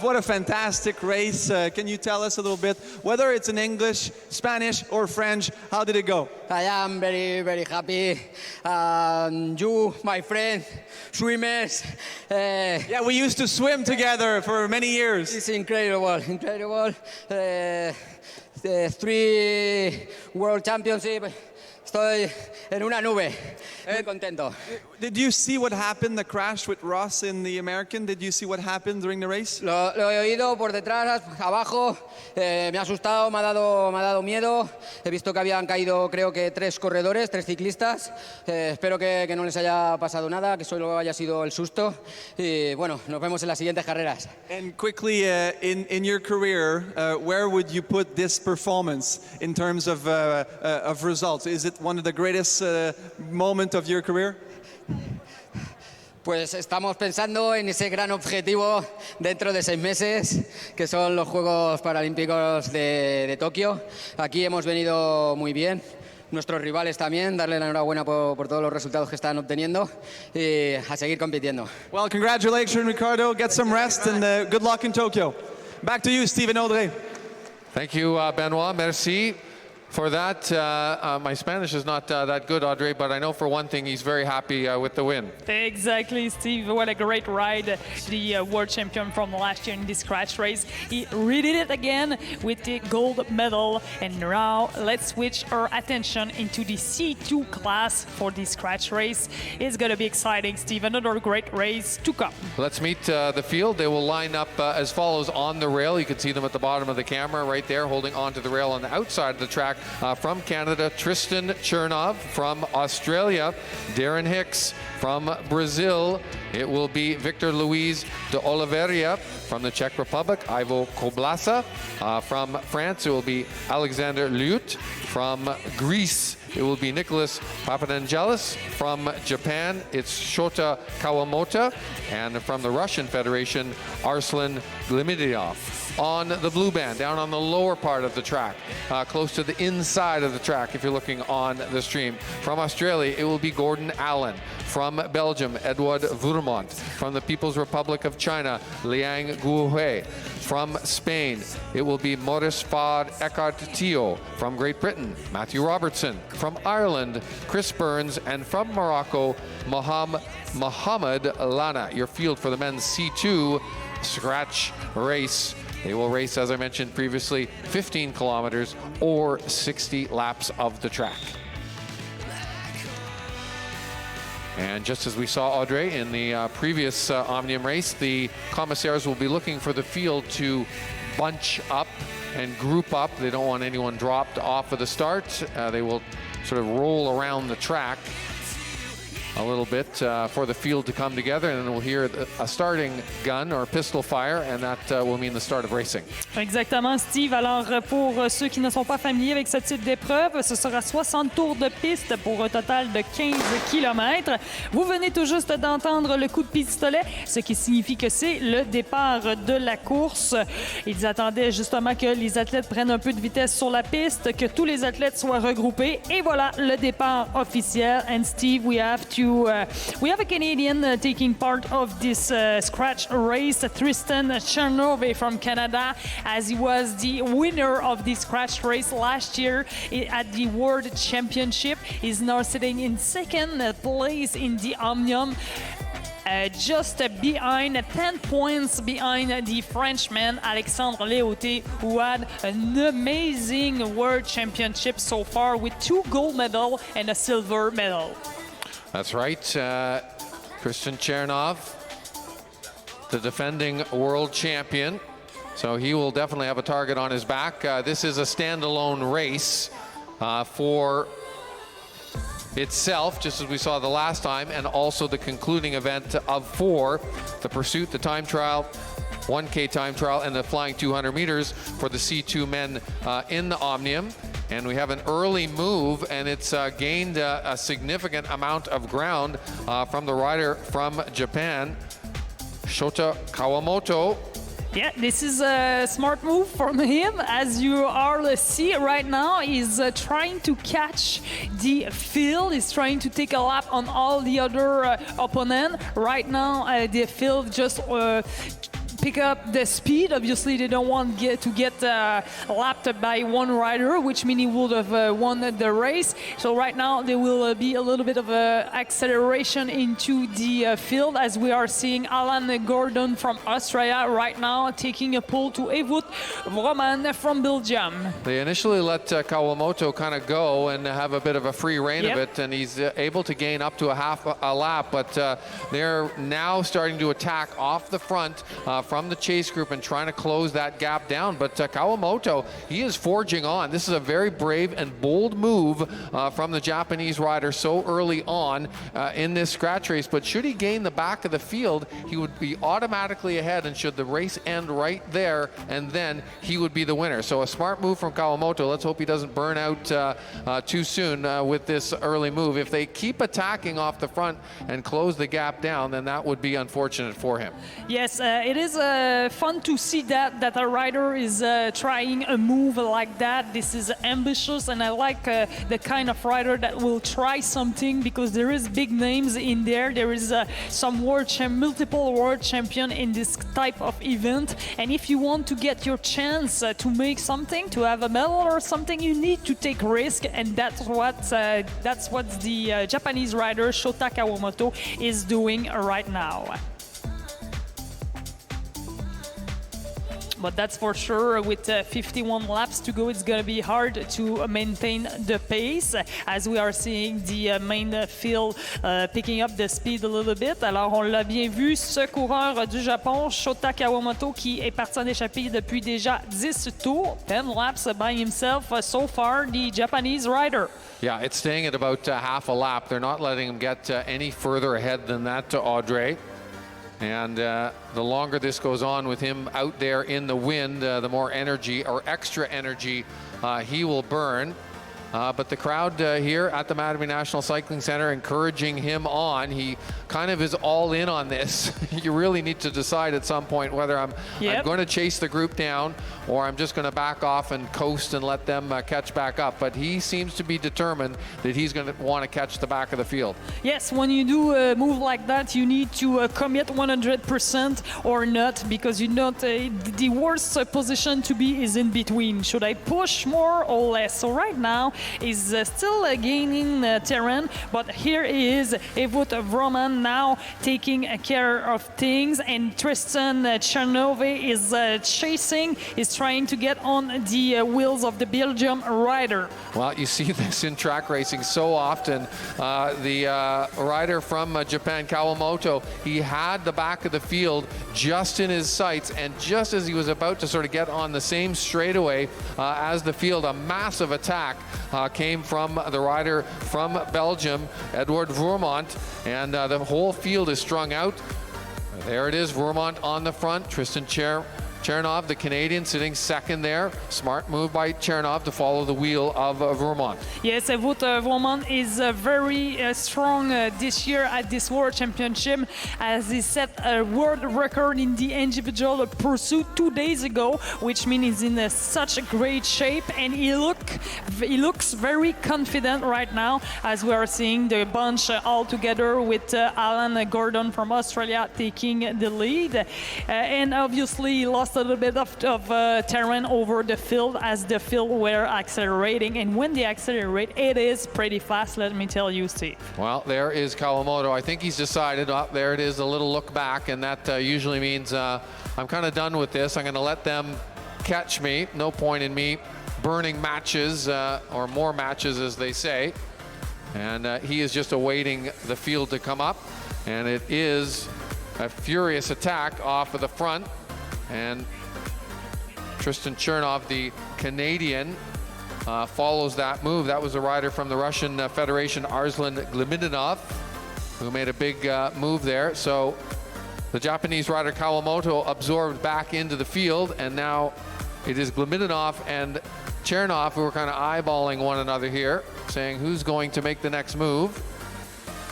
What a fantastic race. Can you tell us a little bit, whether it's in English, Spanish, or French, how did it go? I am very, very happy. You, my friend, swimmers. Yeah, we used to swim together for many years. It's incredible, incredible. The 3 World Championships. Estoy en una nube. Muy contento. Did you see what happened, the crash with Ross in the American? Did you see what happened during the race? Lo he oído por detrás, abajo. Me ha asustado, me ha dado miedo. He visto que habían caído, creo que 3 corredores, 3 ciclistas. Espero que no les haya pasado nada, que solo haya sido el susto. Y bueno, nos vemos en las siguientes carreras. And quickly, in your career, where would you put this performance in terms of results? Is it one of the greatest moments of your career? Pues estamos pensando en ese gran objetivo dentro de 6 meses, que son los Juegos Paralímpicos de Tokio. Aquí hemos venido muy bien, nuestros rivales también, darle la enhorabuena por todos los resultados que están obteniendo y a seguir compitiendo. Well, congratulations, Ricardo. Get some rest and good luck in Tokyo. Back to you, Stephen Audrey. Thank you, Benoit. Merci for that. My Spanish is not that good, Audrey, but I know for one thing he's very happy with the win. Exactly, Steve. What a great ride. The world champion from last year in this scratch race. He redid it again with the gold medal. And now let's switch our attention into the C2 class for this scratch race. It's going to be exciting, Steve. Another great race to come. Let's meet the field. They will line up as follows on the rail. You can see them at the bottom of the camera right there, holding onto the rail on the outside of the track. From Canada, Tristan Chernov. From Australia, Darren Hicks. From Brazil, it will be Victor Luis de Oliveira. From the Czech Republic, Ivo Koblasa. From France, it will be Alexander Liut. From Greece, it will be Nicholas Papadangelis. From Japan, it's Shota Kawamoto. And from the Russian Federation, Arslan Glimidov. On the blue band, down on the lower part of the track, close to the inside of the track if you're looking on the stream. From Australia, it will be Gordon Allen. From Belgium, Edouard Vourmont. From the People's Republic of China, Liang Guohui. From Spain, it will be Maurice Fard Eckhart Tio. From Great Britain, Matthew Robertson. From Ireland, Chris Burns. And from Morocco, Mohamed Lana. Your field for the men's C2 scratch race. They will race, as I mentioned previously, 15 kilometers or 60 laps of the track. And just as we saw, Audrey, in the previous Omnium race, the commissaires will be looking for the field to bunch up and group up. They don't want anyone dropped off of the start. They will sort of roll around the track a little bit for the field to come together, and then we'll hear a starting gun or pistol fire, and that will mean the start of racing. Exactement, Steve. Alors, pour ceux qui ne sont pas familiers avec ce type d'épreuve, ce sera 60 tours de piste pour un total de 15 km. Vous venez tout juste d'entendre le coup de pistolet, ce qui signifie que c'est le départ de la course. Ils attendaient justement que les athlètes prennent un peu de vitesse sur la piste, que tous les athlètes soient regroupés, et voilà le départ officiel. And Steve, we have to we have a Canadian taking part of this scratch race, Tristan Chernoff from Canada, as he was the winner of the scratch race last year at the World Championship. He's now sitting in second place in the Omnium. Just behind, 10 points behind the Frenchman Alexandre Léoté, who had an amazing World Championship so far with 2 gold medals and a silver medal. That's right. Tristan Chernoff, the defending world champion. So he will definitely have a target on his back. This is a standalone race for itself, just as we saw the last time, and also the concluding event of 4, the pursuit, the time trial, 1K time trial, and the flying 200 meters for the C2 men in the Omnium. And we have an early move, and it's gained a significant amount of ground from the rider from Japan, Shota Kawamoto. Yeah, this is a smart move from him. As you all see right now, he's trying to catch the field. He's trying to take a lap on all the other opponent. Right now, the field just pick up the speed. Obviously, they don't want to get lapped by one rider, which means he would have won the race. So right now, there will be a little bit of acceleration into the field, as we are seeing Alan Gordon from Australia right now taking a pull to Ewout Vrooman from Belgium. They initially let Kawamoto kind of go and have a bit of a free rein of it, and he's able to gain up to a lap, but they're now starting to attack off the front from the chase group and trying to close that gap down. But Kawamoto, he is forging on. This is a very brave and bold move from the Japanese rider so early on in this scratch race. But should he gain the back of the field, he would be automatically ahead, and should the race end right there, and then he would be the winner. So a smart move from Kawamoto. Let's hope he doesn't burn out too soon with this early move. If they keep attacking off the front and close the gap down, then that would be unfortunate for him. Yes, it is fun to see that a rider is trying a move like that. This is ambitious, and I like the kind of rider that will try something, because there is big names in there. There is some multiple world champion in this type of event, and if you want to get your chance to make something, to have a medal or something, you need to take risk, and that's what the Japanese rider Shota Kawamoto is doing right now. But that's for sure, with 51 laps to go, it's going to be hard to maintain the pace, as we are seeing the main field picking up the speed a little bit. Alors, on l'a bien vu, ce coureur du Japon, Shota Kawamoto, qui est parti en échappée depuis déjà 10 tours, 10 laps by himself so far, the Japanese rider. Yeah, it's staying at about half a lap. They're not letting him get any further ahead than that to Audrey. And the longer this goes on with him out there in the wind, the more energy, or extra energy, he will burn. But the crowd here at the Mattamy National Cycling Center encouraging him on. He kind of is all in on this. You really need to decide at some point whether I'm going to chase the group down, or I'm just going to back off and coast and let them catch back up. But he seems to be determined that he's going to want to catch the back of the field. Yes, when you do a move like that, you need to commit 100% or not, because you know the worst position to be is in between. Should I push more or less? So right now, is still gaining terrain, but here is Ewout Vrooman now taking care of things, and Tristan Chernoff is chasing, is trying to get on the wheels of the Belgium rider. Well, you see this in track racing so often. The rider from Japan, Kawamoto, he had the back of the field just in his sights, and just as he was about to sort of get on the same straightaway as the field, a massive attack came from the rider from Belgium, Edouard Vrooman, and the whole field is strung out. There it is, Vrooman on the front, Tristan Chernov, the Canadian, sitting second there. Smart move by Chernov to follow the wheel of Vermont. Yes, Wout Vermont is very strong this year at this World Championship, as he set a world record in the individual pursuit 2 days ago, which means he's in such a great shape, and he looks very confident right now, as we are seeing the bunch all together with Alan Gordon from Australia taking the lead. And obviously he lost a little bit of terrain over the field as the field were accelerating, and when they accelerate, it is pretty fast, let me tell you, Steve. Well, there is Kawamoto. I think he's decided, there it is, a little look back, and that usually means I'm kind of done with this. I'm going to let them catch me. No point in me burning matches, or more matches, as they say. And he is just awaiting the field to come up, and it is a furious attack off of the front. And Tristan Chernov, the Canadian, follows that move. That was a rider from the Russian Federation, Arslan Glimidinov, who made a big move there. So the Japanese rider Kawamoto absorbed back into the field, and now it is Glimidinov and Chernov who are kind of eyeballing one another here, saying who's going to make the next move.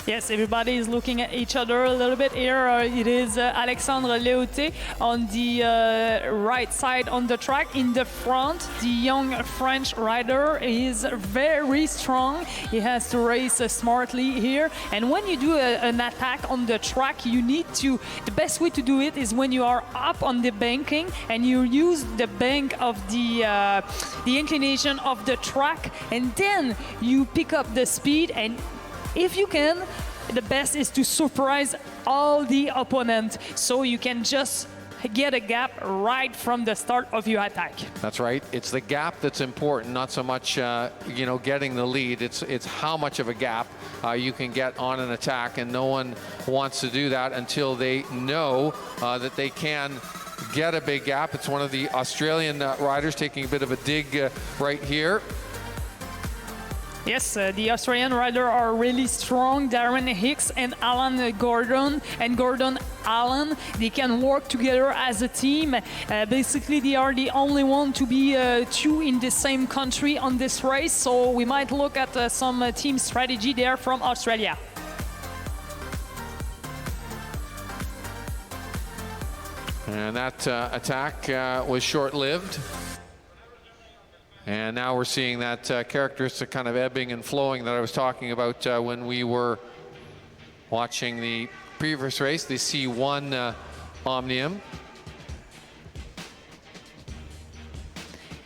Yes, everybody is looking at each other a little bit here. It is Alexandre Léoté on the right side on the track. In the front, the young French rider is very strong. He has to race smartly here. And when you do an attack on the track, you need to, the best way to do it is when you are up on the banking and you use the bank of the inclination of the track, and then you pick up the speed, and if you can, the best is to surprise all the opponent, so you can just get a gap right from the start of your attack. That's right. It's the gap that's important, not so much getting the lead. It's how much of a gap you can get on an attack, and no one wants to do that until they know that they can get a big gap. It's one of the Australian riders taking a bit of a dig right here. Yes, the Australian riders are really strong. Darren Hicks and Alan Gordon, and Gordon Allen, they can work together as a team. Basically, they are the only one to be two in the same country on this race, so we might look at some team strategy there from Australia. And that attack was short-lived. And now we're seeing that characteristic kind of ebbing and flowing that I was talking about when we were watching the previous race, the C1 Omnium.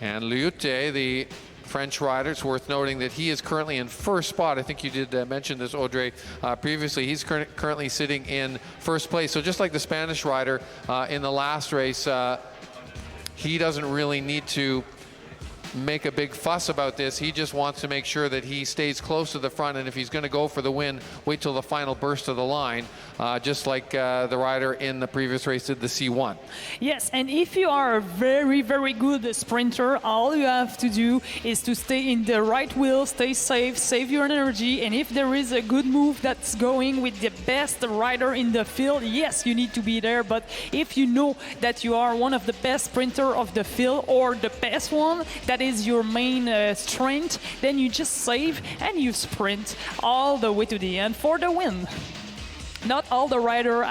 And Léoté, the French rider, it's worth noting that he is currently in first spot. I think you did mention this, Audrey, previously. He's currently sitting in first place. So just like the Spanish rider in the last race, he doesn't really need to make a big fuss about this. He just wants to make sure that he stays close to the front, and if he's going to go for the win, wait till the final burst of the line, just like the rider in the previous race did the C1. Yes, and if you are a very, very good sprinter, all you have to do is to stay in the right wheel, stay safe, save your energy, and if there is a good move that's going with the best rider in the field, yes, you need to be there. But if you know that you are one of the best sprinter of the field, or the best one, that is your main strength, then you just save and you sprint all the way to the end for the win. Not all the riders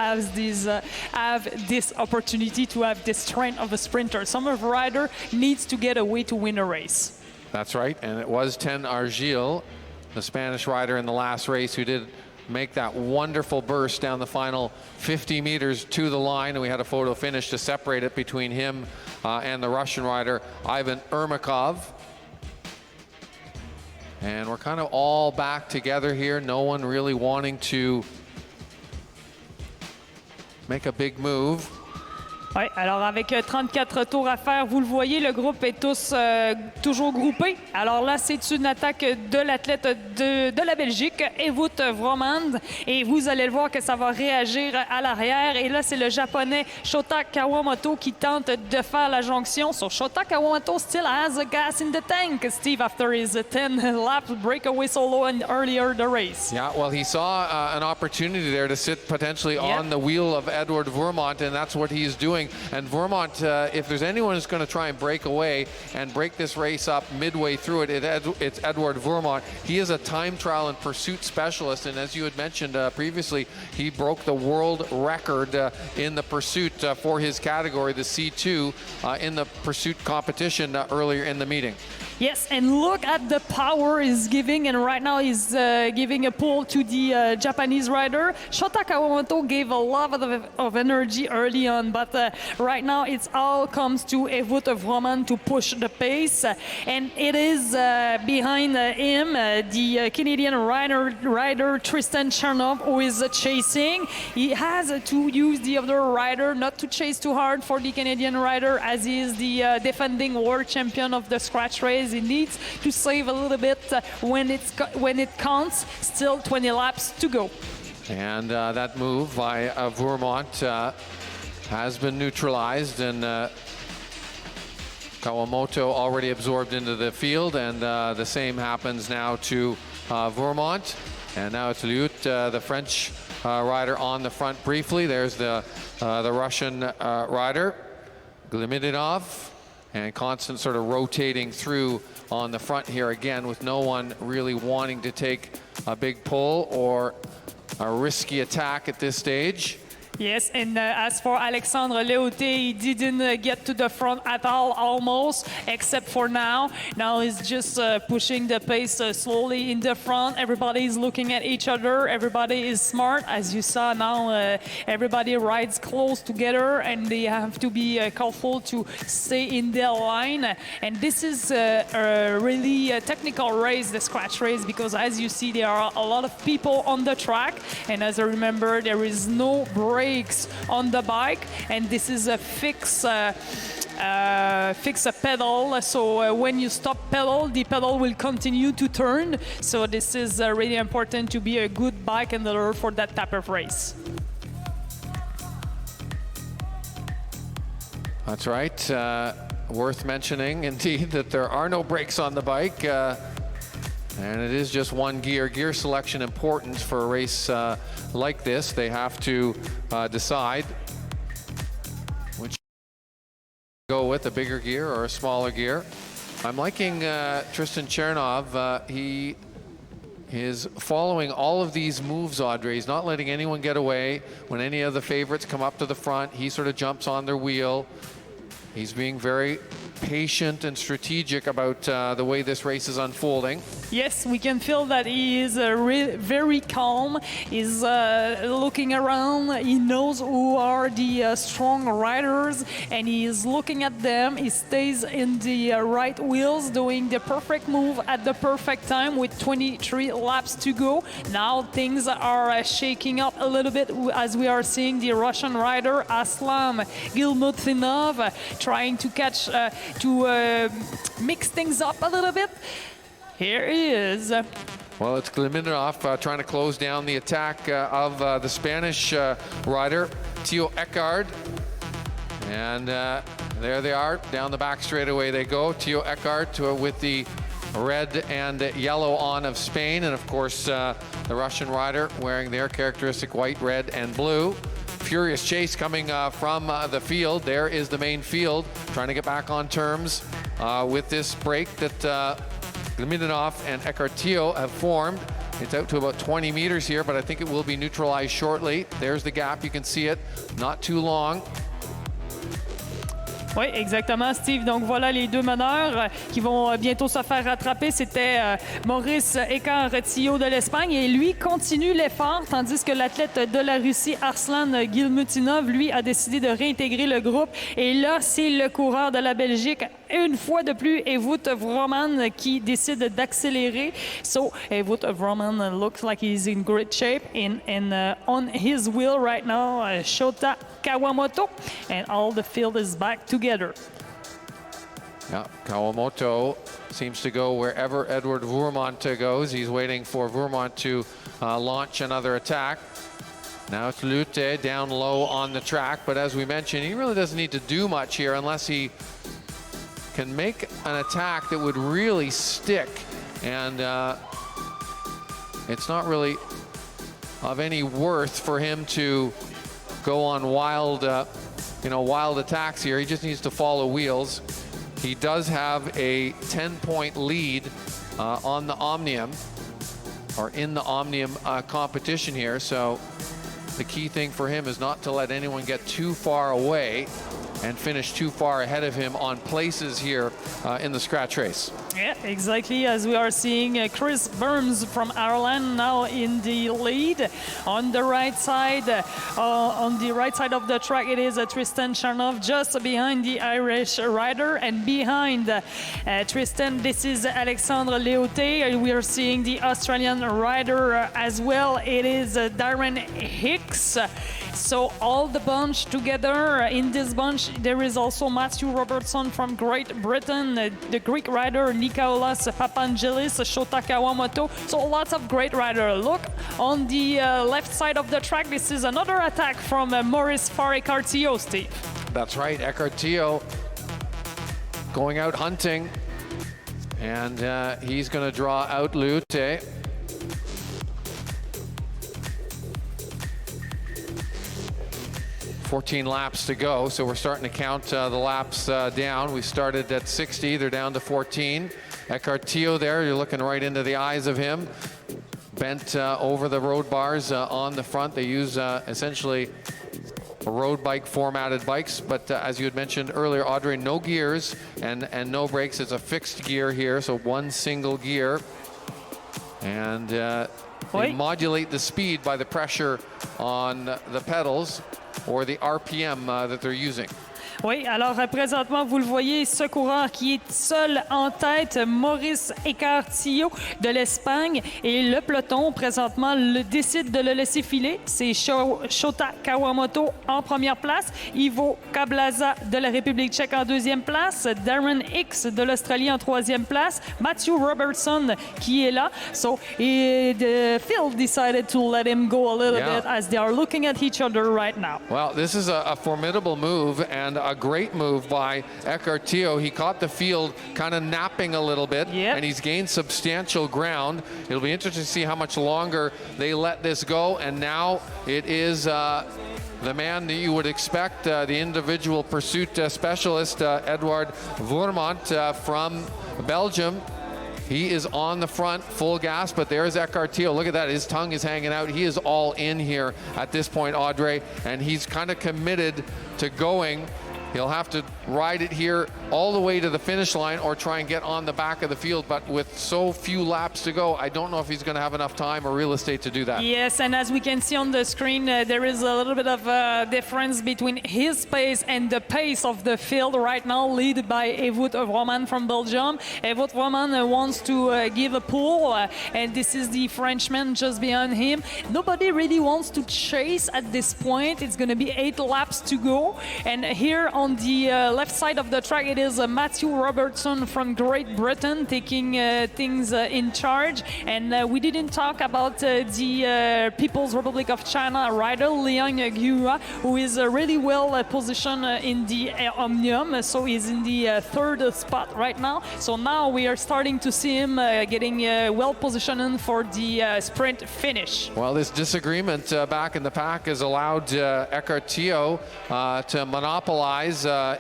have this opportunity to have the strength of a sprinter. Some of the rider needs to get a way to win a race. That's right, and it was Ten Argil, the Spanish rider in the last race, who did make that wonderful burst down the final 50 meters to the line, and we had a photo finish to separate it between him and the Russian rider Ivan Ermakov. And we're kind of all back together here, no one really wanting to make a big move. Oui, alors avec 34 tours à faire, vous le voyez, le groupe est toujours groupé. Alors là, c'est une attaque de l'athlète de la Belgique, Wout Vermont. Et vous allez le voir que ça va réagir à l'arrière. Et là, c'est le japonais Shota Kawamoto qui tente de faire la jonction. So Shota Kawamoto still has a gas in the tank, Steve, after his 10-lap breakaway solo earlier the race. Yeah, well, he saw an opportunity there to sit potentially on the wheel of Edward Vermont, and that's what he's doing. doing. And Vermont, if there's anyone who's going to try and break away and break this race up midway through it, it's Edward Vermont. He is a time trial and pursuit specialist, and as you had mentioned previously, he broke the world record in the pursuit for his category, the C2, in the pursuit competition earlier in the meeting. Yes, and look at the power he's giving, and right now he's giving a pull to the Japanese rider. Shota Kawamoto gave a lot of energy early on, but right now it all comes to Ewout Vrooman to push the pace, and it is behind him the Canadian rider Tristan Chernov, who is chasing. He has to use the other rider not to chase too hard for the Canadian rider, as he is the defending world champion of the scratch race. He needs to save a little bit when it counts. Still 20 laps to go. And that move by Vermont has been neutralized, and Kawamoto already absorbed into the field, and the same happens now to Vermont. And now it's Liut, the French rider, on the front briefly. There's the Russian rider, Glimidinov, and constant sort of rotating through on the front here again, with no one really wanting to take a big pull or a risky attack at this stage. Yes, and as for Alexandre Léoté, he didn't get to the front at all, almost, except for now. Now he's just pushing the pace slowly in the front. Everybody is looking at each other. Everybody is smart. As you saw now, everybody rides close together, and they have to be careful to stay in their line. And this is a really technical race, the scratch race, because as you see, there are a lot of people on the track. And as I remember, there is no break on the bike, and this is a fix a pedal, so when you stop pedal, the pedal will continue to turn. So this is really important to be a good bike handler for that type of race. That's right. Worth mentioning indeed that there are no brakes on the bike, and it is just one gear. Gear selection important for a race like this. They have to decide which go with, a bigger gear or a smaller gear. I'm liking Tristan Chernov. He is following all of these moves, Audrey. He's not letting anyone get away. When any of the favorites come up to the front, he sort of jumps on their wheel. He's being very patient and strategic about the way this race is unfolding. Yes, we can feel that he is very calm. He's looking around. He knows who are the strong riders, and he is looking at them. He stays in the right wheels, doing the perfect move at the perfect time with 23 laps to go. Now things are shaking up a little bit as we are seeing the Russian rider Aslan Gilmutinov trying to catch, mix things up a little bit. Here he is. Well, it's Glimidinov trying to close down the attack of the Spanish rider, Theo Eckard. And there they are, down the back straightaway they go. Theo Eckard with the red and yellow on of Spain, and of course the Russian rider wearing their characteristic white, red, and blue. Furious chase coming from the field. There is the main field, trying to get back on terms with this break that Glimidinov and Eckart Theo have formed. It's out to about 20 meters here, but I think it will be neutralized shortly. There's the gap, you can see it, not too long. Oui, exactement, Steve. Donc voilà les deux meneurs qui vont bientôt se faire rattraper. C'était Maurice Eckart-Theo de l'Espagne, et lui continue l'effort, tandis que l'athlète de la Russie, Arslan Gilmutinov, lui, a décidé de réintégrer le groupe. Et là, c'est le coureur de la Belgique, une fois de plus, Ewout Vrooman, qui décide d'accélérer. So, Ewout Vrooman looks like he's in great shape, and on his wheel right now, Shota Kawamoto, and all the field is back together. Yeah, Kawamoto seems to go wherever Edward Vermont goes. He's waiting for Vermont to launch another attack. Now it's Lute down low on the track, but as we mentioned, he really doesn't need to do much here unless he can make an attack that would really stick, and it's not really of any worth for him to go on wild wild attacks here. He just needs to follow wheels. He does have a 10-point lead on the Omnium, or in the Omnium competition here. So the key thing for him is not to let anyone get too far away and finish too far ahead of him on places here in the scratch race. Yeah, exactly. As we are seeing Chris Burns from Ireland now in the lead. On the right side of the track, it is Tristan Charnov just behind the Irish rider, and behind Tristan, this is Alexandre Léoté. We are seeing the Australian rider as well. It is Darren Hicks. So all the bunch together. In this bunch, there is also Matthew Robertson from Great Britain, the Greek rider Nikolaos Papangelis, Shota Kawamoto. So lots of great riders. Look on the left side of the track. This is another attack from Maurice Faré-Cartillo, Steve. That's right, Ecartillo going out hunting, and he's going to draw out Léoté. 14 laps to go, so we're starting to count the laps down. We started at 60, they're down to 14. Ecartillo there, you're looking right into the eyes of him. Bent over the road bars on the front. They use essentially road bike formatted bikes, but as you had mentioned earlier, Audrey, no gears and no brakes. It's a fixed gear here, so one single gear. And they modulate the speed by the pressure on the pedals or the RPM that they're using. Oui, alors présentement, vous le voyez, ce coureur qui est seul en tête, Maurice Ecartillo de l'Espagne. Et le peloton, présentement, décide de le laisser filer. C'est Shota Kawamoto en première place, Ivo Cablaza de la République tchèque en deuxième place, Darren Hicks de l'Australie en troisième place, Matthew Robertson qui est là. So the field decided to let him go a little bit as they are looking at each other right now. Well, this is a formidable move and a great move by Ecartillo. He caught the field kind of napping a little bit, and he's gained substantial ground. It'll be interesting to see how much longer they let this go. And now it is the man that you would expect, the individual pursuit specialist, Edouard Voormont from Belgium. He is on the front, full gas, but there's Ecartillo. Look at that, his tongue is hanging out. He is all in here at this point, Audrey, and he's kind of committed to going. He'll have to ride it here all the way to the finish line or try and get on the back of the field. But with so few laps to go, I don't know if he's going to have enough time or real estate to do that. Yes, and as we can see on the screen, there is a little bit of a difference between his pace and the pace of the field right now, led by Ewout Vrooman from Belgium. Ewout Vrooman wants to give a pull, and this is the Frenchman just behind him. Nobody really wants to chase at this point. It's going to be 8 laps to go. And here on the left side of the track, it is Matthew Robertson from Great Britain taking things in charge. And we didn't talk about the People's Republic of China rider, Liang Guihua, who is really well positioned in the Omnium. So he's in the third spot right now. So now we are starting to see him getting well positioned for the sprint finish. Well, this disagreement back in the pack has allowed Ecartillo to monopolize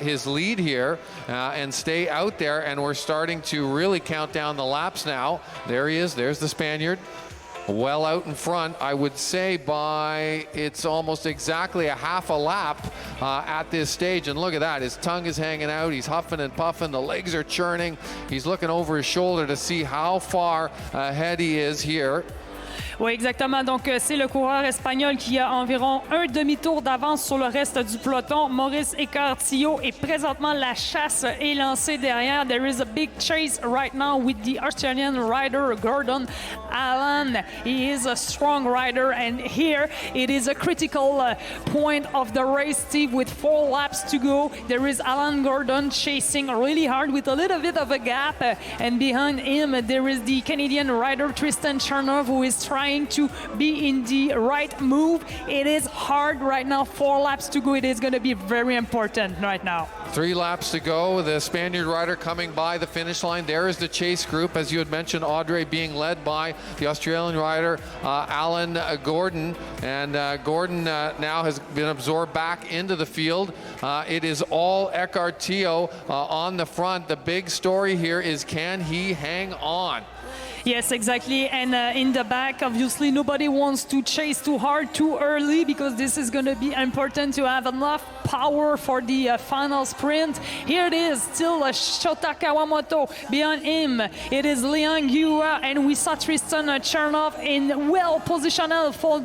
his lead here and stay out there, and we're starting to really count down the laps now. There he is, there's the Spaniard, well out in front. I would say by it's almost exactly a half a lap at this stage, and look at that, his tongue is hanging out, he's huffing and puffing, the legs are churning, he's looking over his shoulder to see how far ahead he is here. Oui, exactement. Donc, c'est le coureur espagnol qui a environ un demi-tour d'avance sur le reste du peloton. Maurice Ecartillo, et présentement, la chasse est lancée derrière. There is a big chase right now with the Australian rider, Gordon Allen. He is a strong rider, and here it is a critical point of the race, Steve, with 4 laps to go. There is Alan Gordon chasing really hard with a little bit of a gap, and behind him, there is the Canadian rider, Tristan Charnov, who is trying trying to be in the right move. It is hard right now, 4 laps to go. It is going to be very important right now. 3 laps to go. The Spaniard rider coming by the finish line. There is the chase group, as you had mentioned, Audrey, being led by the Australian rider, Alan Gordon. And Gordon now has been absorbed back into the field. It is all Eckhart Tio on the front. The big story here is, can he hang on? Yes, exactly. And in the back, obviously, nobody wants to chase too hard, too early, because this is going to be important to have enough power for the final sprint. Here it is, still Shota Kawamoto. Behind him, it is Liang Yua, and we saw Tristan Chernov in well-positioned for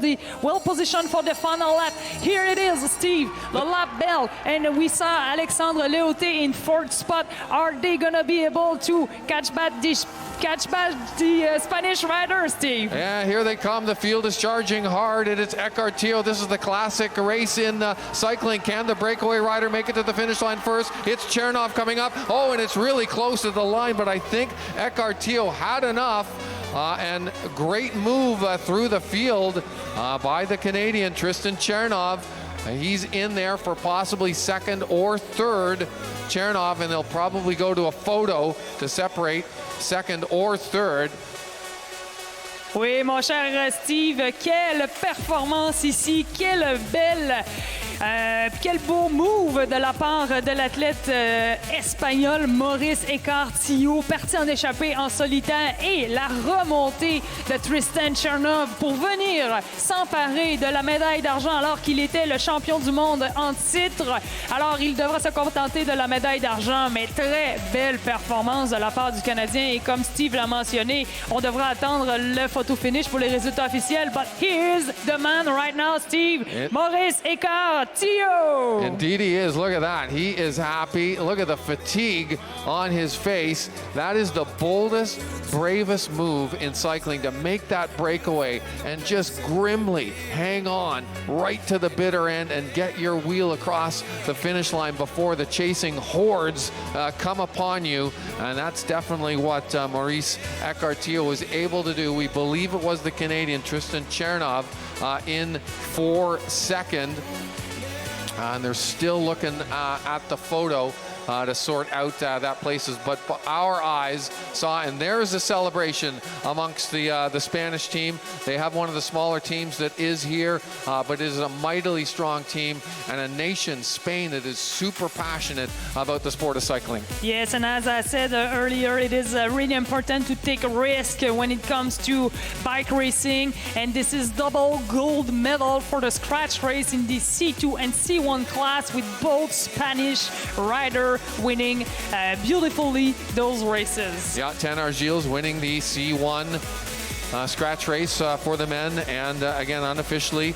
the final lap. Here it is, Steve, the lap bell, and we saw Alexandre Leoté in 4th spot. Are they going to be able to catch back the Spanish rider, Steve? Yeah, here they come. The field is charging hard, and it's Eckhart Tio. This is the classic race in cycling. Can the breakaway rider make it to the finish line first? It's Chernov coming up. Oh, and it's really close to the line, but I think Eckhart Tio had enough. And great move through the field by the Canadian, Tristan Chernov. He's in there for possibly 2nd or 3rd. Chernov, and they'll probably go to a photo to separate 2nd or 3rd. Oui, mon cher Steve, quelle performance ici, quel beau move de la part de l'athlète espagnol Maurice Eckhart Tio, parti en échappée en solitaire, et la remontée de Tristan Chernov pour venir s'emparer de la médaille d'argent alors qu'il était le champion du monde en titre. Alors, il devra se contenter de la médaille d'argent, mais très belle performance de la part du Canadien. Et comme Steve l'a mentionné, on devra attendre le photo finish pour les résultats officiels. But here's the man right now, Steve. Maurice Eckhart Tio. Indeed he is. Look at that. He is happy. Look at the fatigue on his face. That is the boldest, bravest move in cycling, to make that breakaway and just grimly hang on right to the bitter end and get your wheel across the finish line before the chasing hordes come upon you. And that's definitely what Maurice Eckhart Tio was able to do. We believe it was the Canadian Tristan Chernov in for 2nd. And they're still looking at the photo to sort out that places. But our eyes saw, and there's a celebration amongst the Spanish team. They have one of the smaller teams that is here, but it is a mightily strong team and a nation, Spain, that is super passionate about the sport of cycling. Yes, and as I said earlier, it is really important to take a risk when it comes to bike racing. And this is double gold medal for the scratch race in the C2 and C1 class, with both Spanish riders winning beautifully those races. Yeah, Tanner Gilles winning the C1 scratch race for the men, and again, unofficially,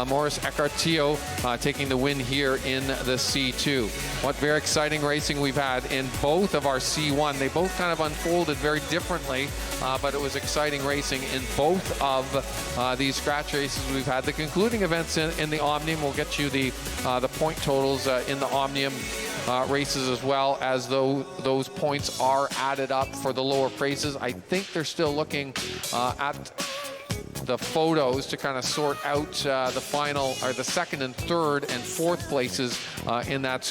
Maurice Eckhart Tio taking the win here in the C2. What very exciting racing we've had in both of our C1. They both kind of unfolded very differently, but it was exciting racing in both of these scratch races we've had. The concluding events in the Omnium, we'll get you the point totals in the Omnium races, as well as though those points are added up for the lower places. I think they're still looking at the photos to kind of sort out the final, or the 2nd and 3rd and 4th places in that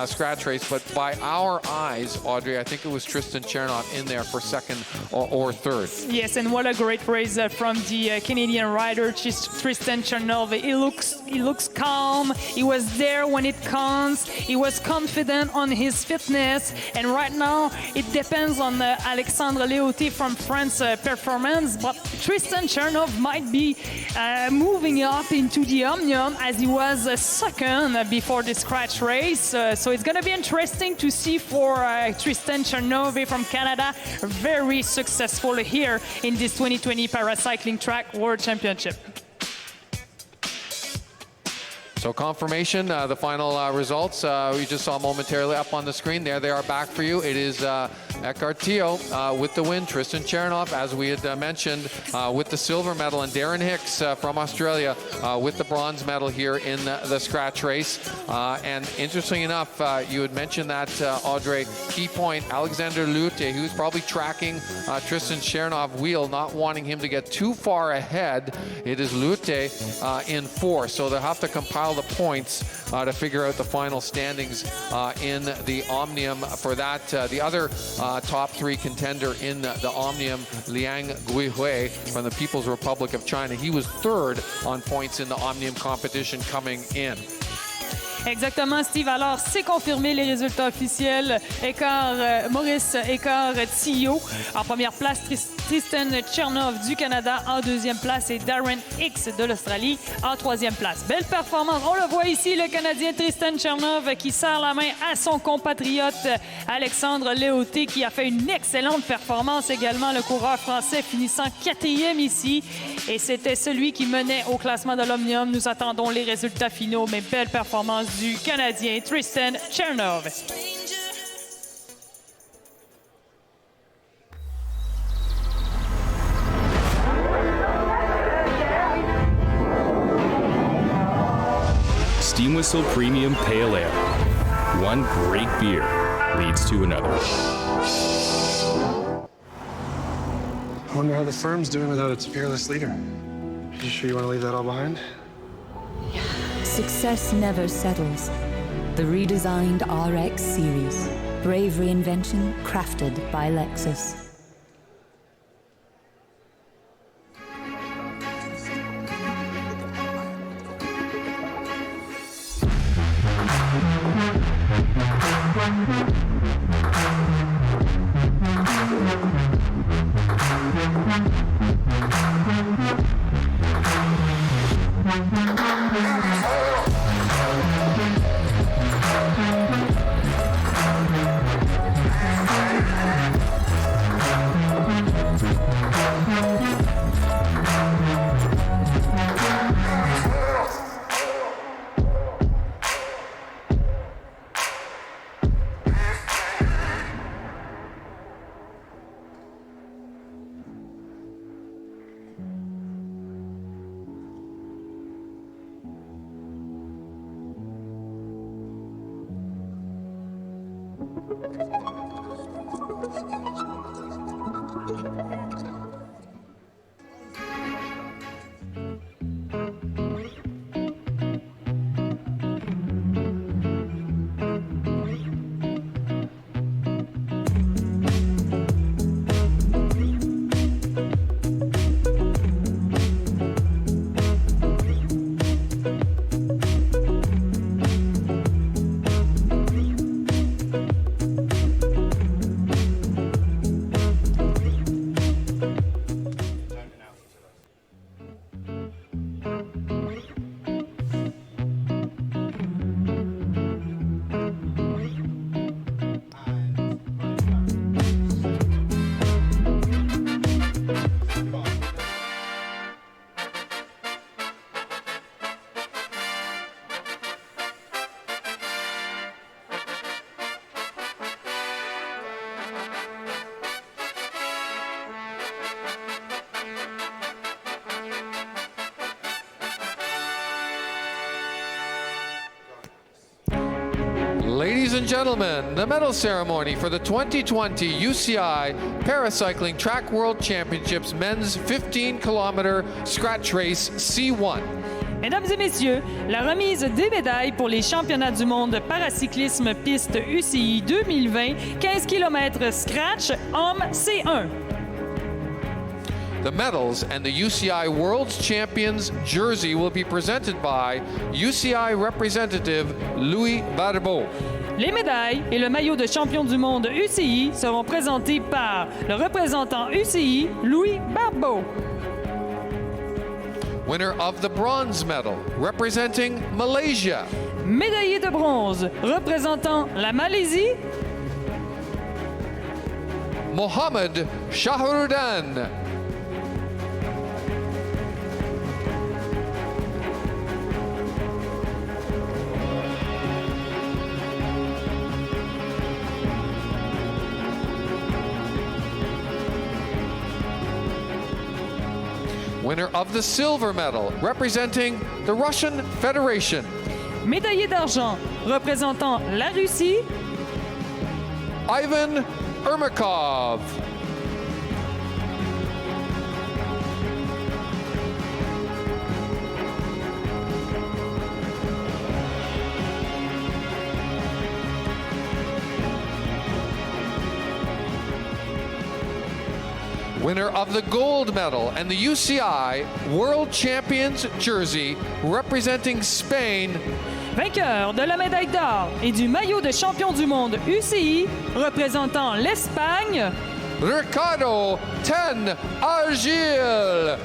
scratch race. But by our eyes, Audrey, I think it was Tristan Chernov in there for 2nd or 3rd. Yes, and what a great race from the Canadian rider, Tristan Chernov. He looks calm. He was there when it counts. He was confident on his fitness. And right now, it depends on Alexandre Leoté from France performance. But Tristan Chernov might be moving up into the Omnium, as he was 2nd before the scratch race. So it's going to be interesting to see for Tristan Chernov from Canada, very successful here in this 2020 Paracycling Track World Championship. So confirmation, the final results we just saw momentarily up on the screen. There they are back for you. It is Eckhart Tio with the win, Tristan Chernoff, as we had mentioned, with the silver medal, and Darren Hicks from Australia with the bronze medal here in the scratch race. And interesting enough, you had mentioned that, Audrey, key point, Alexander Lute, who's probably tracking Tristan Chernoff wheel, not wanting him to get too far ahead. It is Lute in 4, so they'll have to compile the points to figure out the final standings in the Omnium for that. The other top 3 contender in the Omnium, Liang Guihui from the People's Republic of China. He was 3rd on points in the Omnium competition coming in. Exactement, Steve. Alors, c'est confirmé les résultats officiels. Maurice Eckhart-Tio en première place, Tristan Chernoff du Canada en 2e place et Darren Hicks de l'Australie en 3e place. Belle performance. On le voit ici, le Canadien Tristan Chernoff qui serre la main à son compatriote Alexandre Léoté qui a fait une excellente performance également. Le coureur français finissant 4e ici. Et c'était celui qui menait au classement de l'Omnium. Nous attendons les résultats finaux, mais belle performance du Canadien Tristan Chernoff. Steam Whistle Premium Pale Ale. One great beer leads to another. I wonder how the firm's doing without its fearless leader. You sure you want to leave that all behind? Success never settles. The redesigned RX series. Brave reinvention crafted by Lexus. Ladies and gentlemen, the medal ceremony for the 2020 UCI Paracycling Track World Championships Men's 15-kilometer Scratch Race C1. Mesdames et messieurs, la remise des médailles pour les championnats du monde paracyclisme piste UCI 2020, 15 km Scratch, homme C1. The medals and the UCI World's Champions jersey will be presented by UCI representative Louis Barbeau. Les médailles et le maillot de champion du monde UCI seront présentés par le représentant UCI, Louis Barbeau. Winner of the bronze medal, representing Malaysia. Médaillé de bronze, représentant la Malaisie, Mohammed Shahrudan. winner of the silver medal, representing the Russian Federation. Médaillé d'argent représentant la Russie, Ivan Ermakov. Winner of the gold medal and the UCI World Champions jersey, representing Spain, vainqueur de la médaille d'or et du maillot de champion du monde UCI représentant l'Espagne, Ricardo Ten Argil.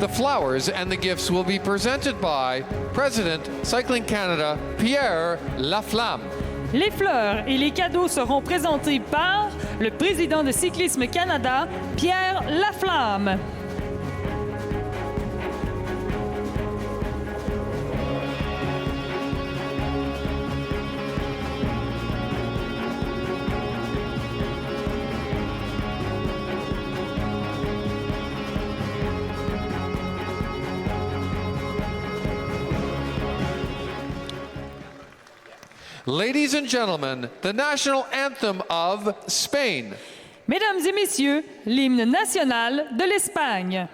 The flowers and the gifts will be presented by President Cycling Canada, Pierre Laflamme. Les fleurs et les cadeaux seront présentés par le président de Cyclisme Canada, Pierre Laflamme. Ladies and gentlemen, the national anthem of Spain. Mesdames et messieurs, l'hymne national de l'Espagne.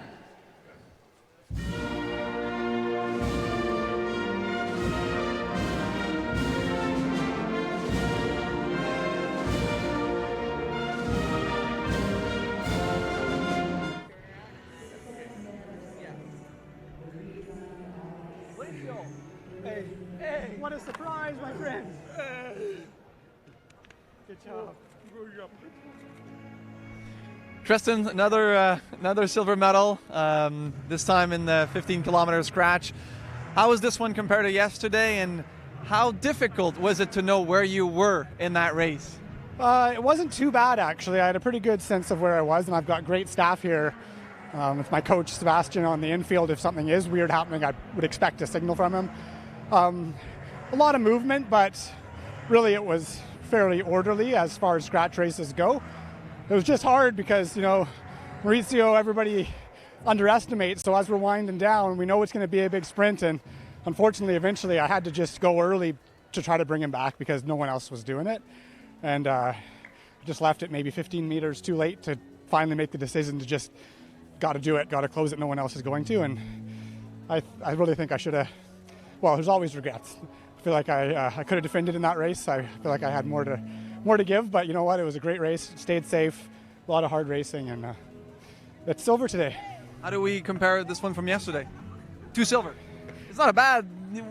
Hey, what a surprise, my friend. Good job. Tristan, another silver medal, this time in the 15-kilometer scratch. How was this one compared to yesterday, and how difficult was it to know where you were in that race? It wasn't too bad, actually. I had a pretty good sense of where I was, and I've got great staff here. With my coach, Sebastian, on the infield, if something is weird happening, I would expect a signal from him. A lot of movement, but really it was fairly orderly as far as scratch races go. It was just hard because, you know, Mauricio, everybody underestimates, so as we're winding down, we know it's going to be a big sprint, and unfortunately, eventually, I had to just go early to try to bring him back because no one else was doing it, and just left it maybe 15 meters too late to finally make the decision to just got to do it, got to close it, no one else is going to, and I really think I should have, well, there's always regrets. I feel like I could have defended in that race. I feel like I had more to give, but you know what? It was a great race. Stayed safe, a lot of hard racing, and it's silver today. How do we compare this one from yesterday? 2 silver. It's not a bad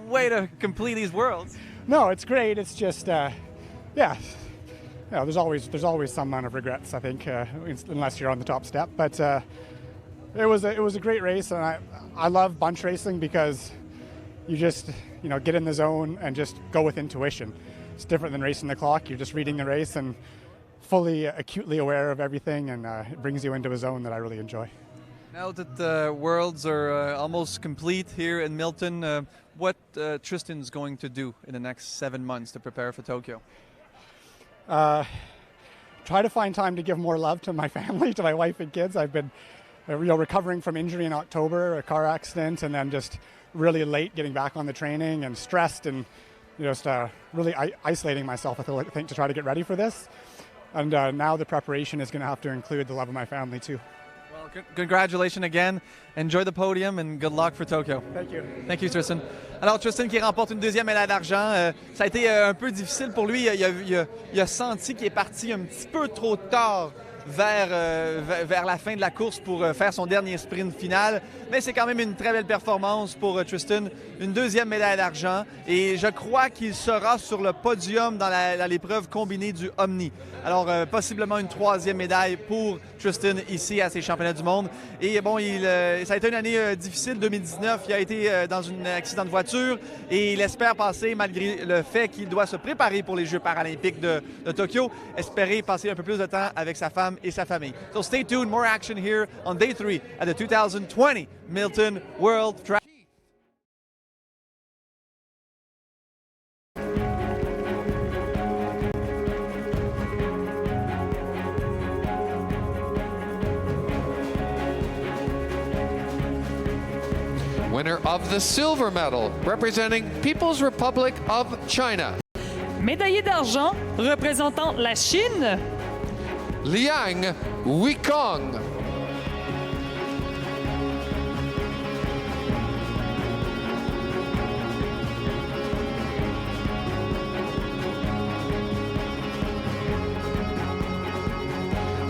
way to complete these worlds. No, it's great. It's just, there's always some amount of regrets, I think, unless you're on the top step. But it was a great race, and I love bunch racing because you just, you know, get in the zone and just go with intuition. It's different than racing the clock. You're just reading the race and fully acutely aware of everything, and it brings you into a zone that I really enjoy. Now that the worlds are almost complete here in Milton, what Tristan's going to do in the next 7 months to prepare for Tokyo? Try to find time to give more love to my family, to my wife and kids. I've been recovering from injury in October, a car accident, and then just really late getting back on the training and stressed and just really isolating myself, I think, to try to get ready for this. And now the preparation is going to have to include the love of my family too. Well, congratulations again. Enjoy the podium and good luck for Tokyo. Thank you. Thank you, Tristan. Alors, Tristan qui remporte une deuxième médaille d'argent, ça a été un peu difficile pour lui. Il a senti qu'il est parti un petit peu trop tard vers la fin de la course pour faire son dernier sprint final. Mais c'est quand même une très belle performance pour Tristan. Une deuxième médaille d'argent. Et je crois qu'il sera sur le podium dans l'épreuve combinée du Omni. Alors, possiblement une troisième médaille pour Tristan ici à ces championnats du monde. Et bon, ça a été une année difficile, 2019. Il a été dans un accident de voiture et il espère passer, malgré le fait qu'il doit se préparer pour les Jeux paralympiques de Tokyo, espérer passer un peu plus de temps avec sa femme et sa famille. So stay tuned, more action here on day 3 at the 2020 Milton World Track. Winner of the silver medal, representing People's Republic of China. Médaillé d'argent représentant la Chine, Liang Weikong.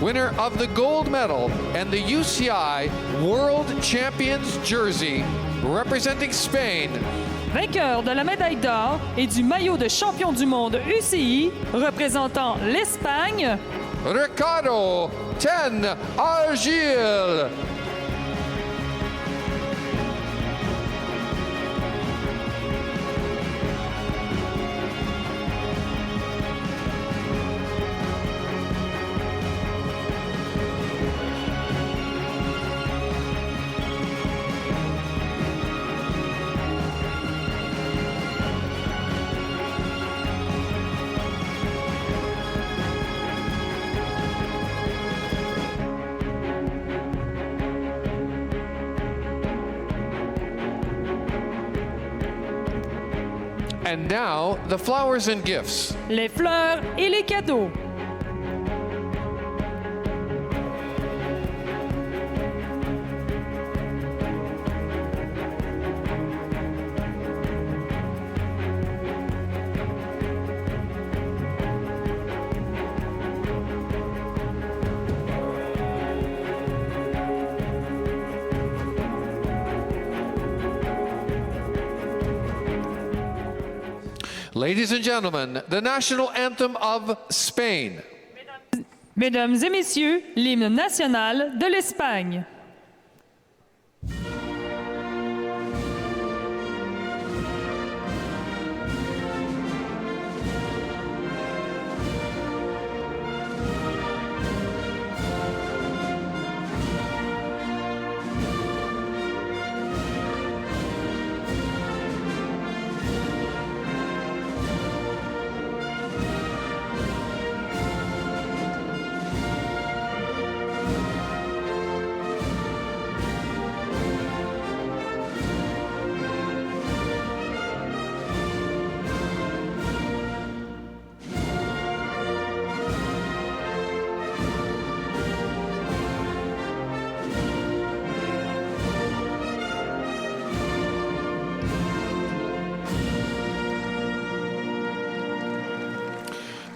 Winner of the gold medal and the UCI World Champions jersey, representing Spain. vainqueur de la médaille d'or et du maillot de champion du monde UCI, représentant l'Espagne, Ricardo Ten Argil. And now, the flowers and gifts. les fleurs et les cadeaux. Ladies and gentlemen, the national anthem of Spain. Mesdames et messieurs, l'hymne national de l'Espagne.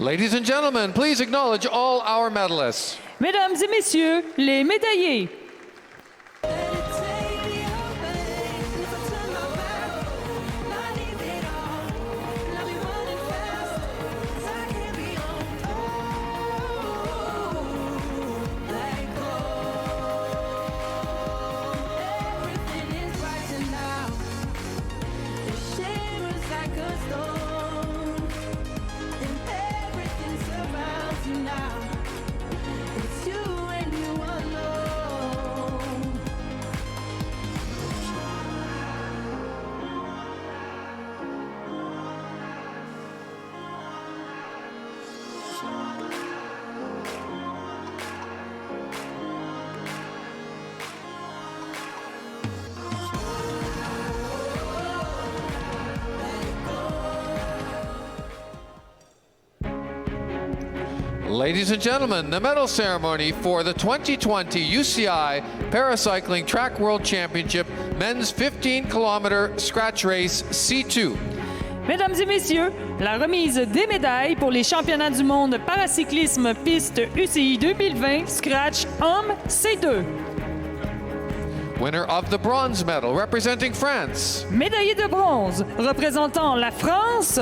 Ladies and gentlemen, please acknowledge all our medalists. Mesdames et messieurs, les médaillés. Ladies and gentlemen, the medal ceremony for the 2020 UCI Paracycling Track World Championship Men's 15-kilometer Scratch Race C2. Mesdames et messieurs, la remise des médailles pour les championnats du monde paracyclisme piste UCI 2020 Scratch Homme C2. Winner of the bronze medal representing France, Médaillé de bronze représentant la France,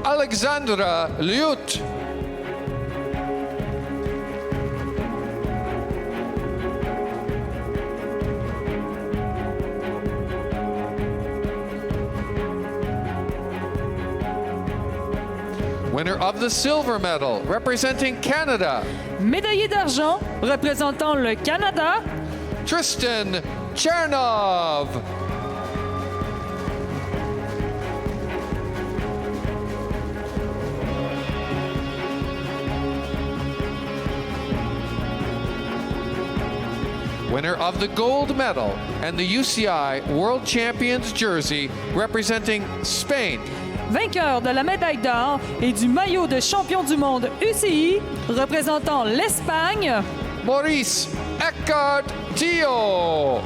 Alexandra Liut. Winner of the silver medal representing Canada, médaillé d'argent représentant le Canada, Tristan Chernov. Winner of the gold medal and the UCI World Champions jersey representing Spain, vainqueur de la médaille d'or et du maillot de champion du monde UCI représentant l'Espagne, Maurice Eckhart Tio.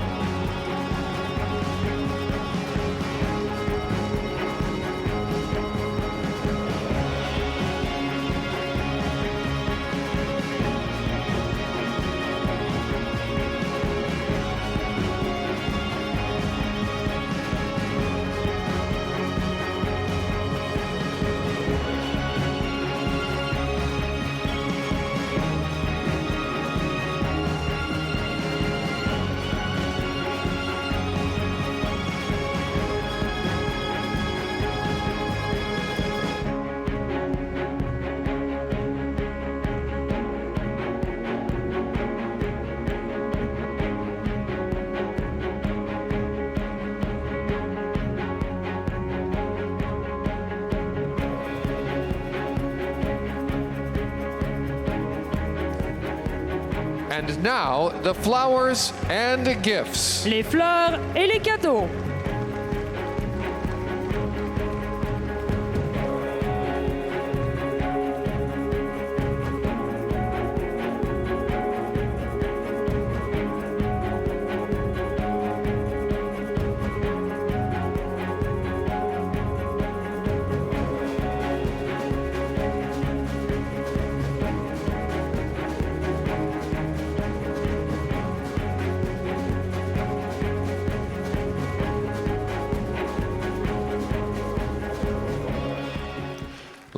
And now, the flowers and gifts. les fleurs et les cadeaux.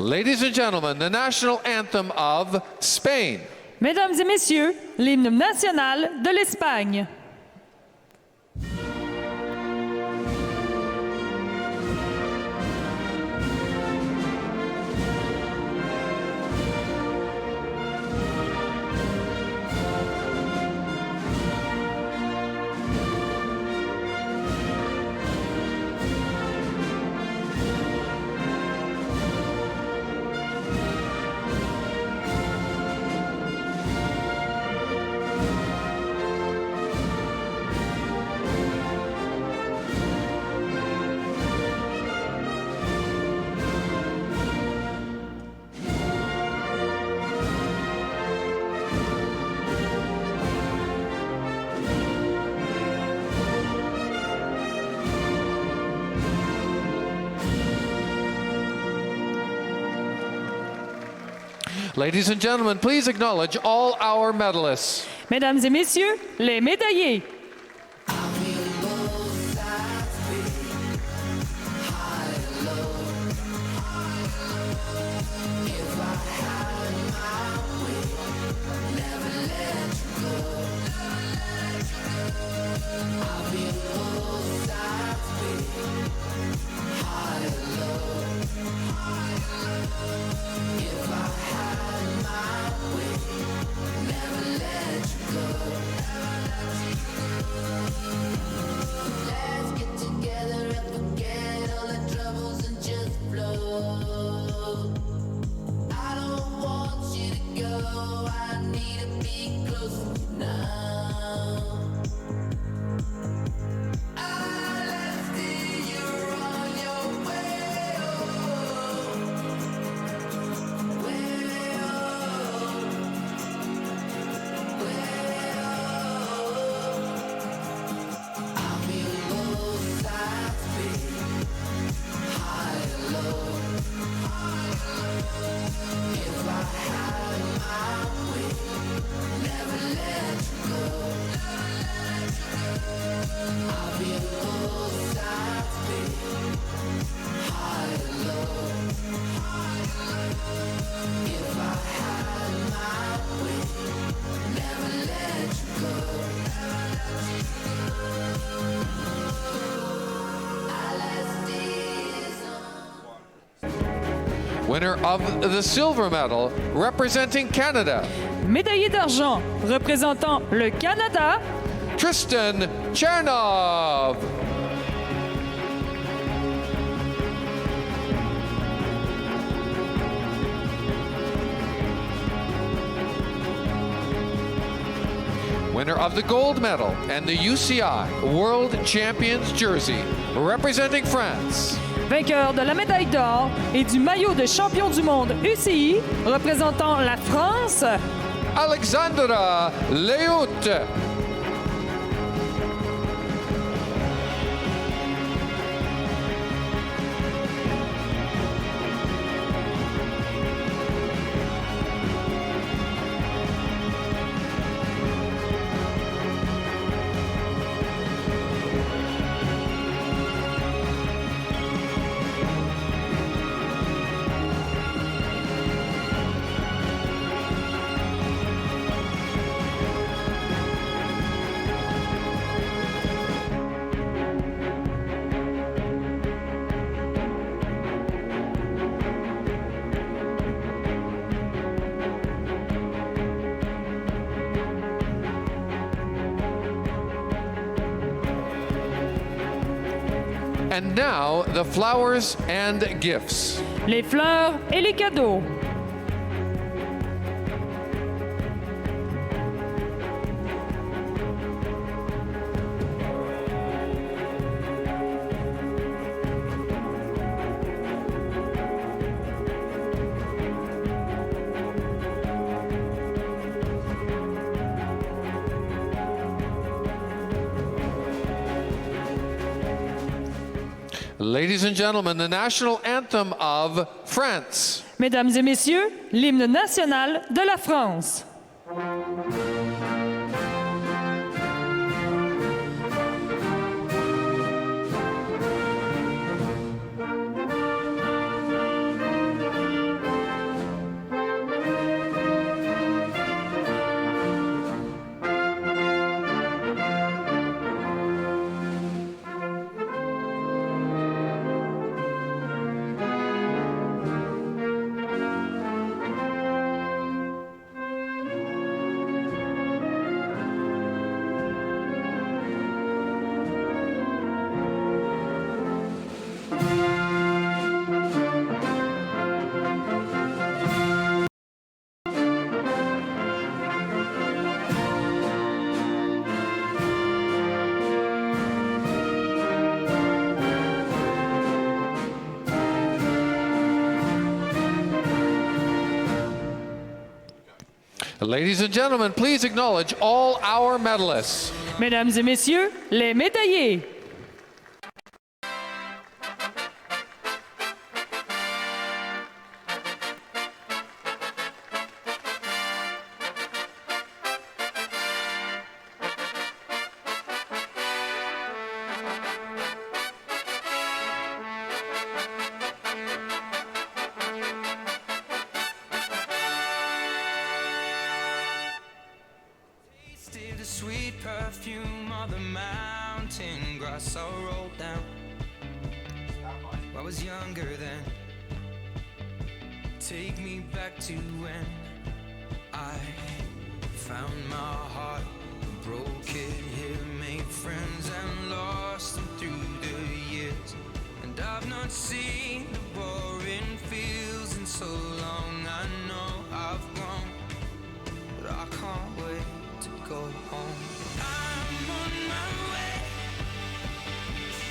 Ladies and gentlemen, the national anthem of Spain. Mesdames et messieurs, l'hymne national de l'Espagne. Ladies and gentlemen, please acknowledge all our medalists. Mesdames et messieurs, les médaillés. Winner of the silver medal, representing Canada, Médaillé d'argent représentant le Canada, Tristan Chernov. Winner of the gold medal and the UCI World Champions jersey, representing France, vainqueur de la médaille d'or et du maillot de champion du monde UCI représentant la France, Alexandra Leout. And now, the flowers and gifts. les fleurs et les cadeaux. Ladies and gentlemen, the national anthem of France. Mesdames et messieurs, l'hymne national de la France. Ladies and gentlemen, please acknowledge all our medalists. Mesdames et messieurs, les médaillés. The sweet perfume of the mountain grass I rolled down. I was younger then. Take me back to when I found my heart, broke it here, made friends and lost them through the years. And I've not seen the boring fields in so long. I know I've grown, but I can't wait to go home. I'm on my way,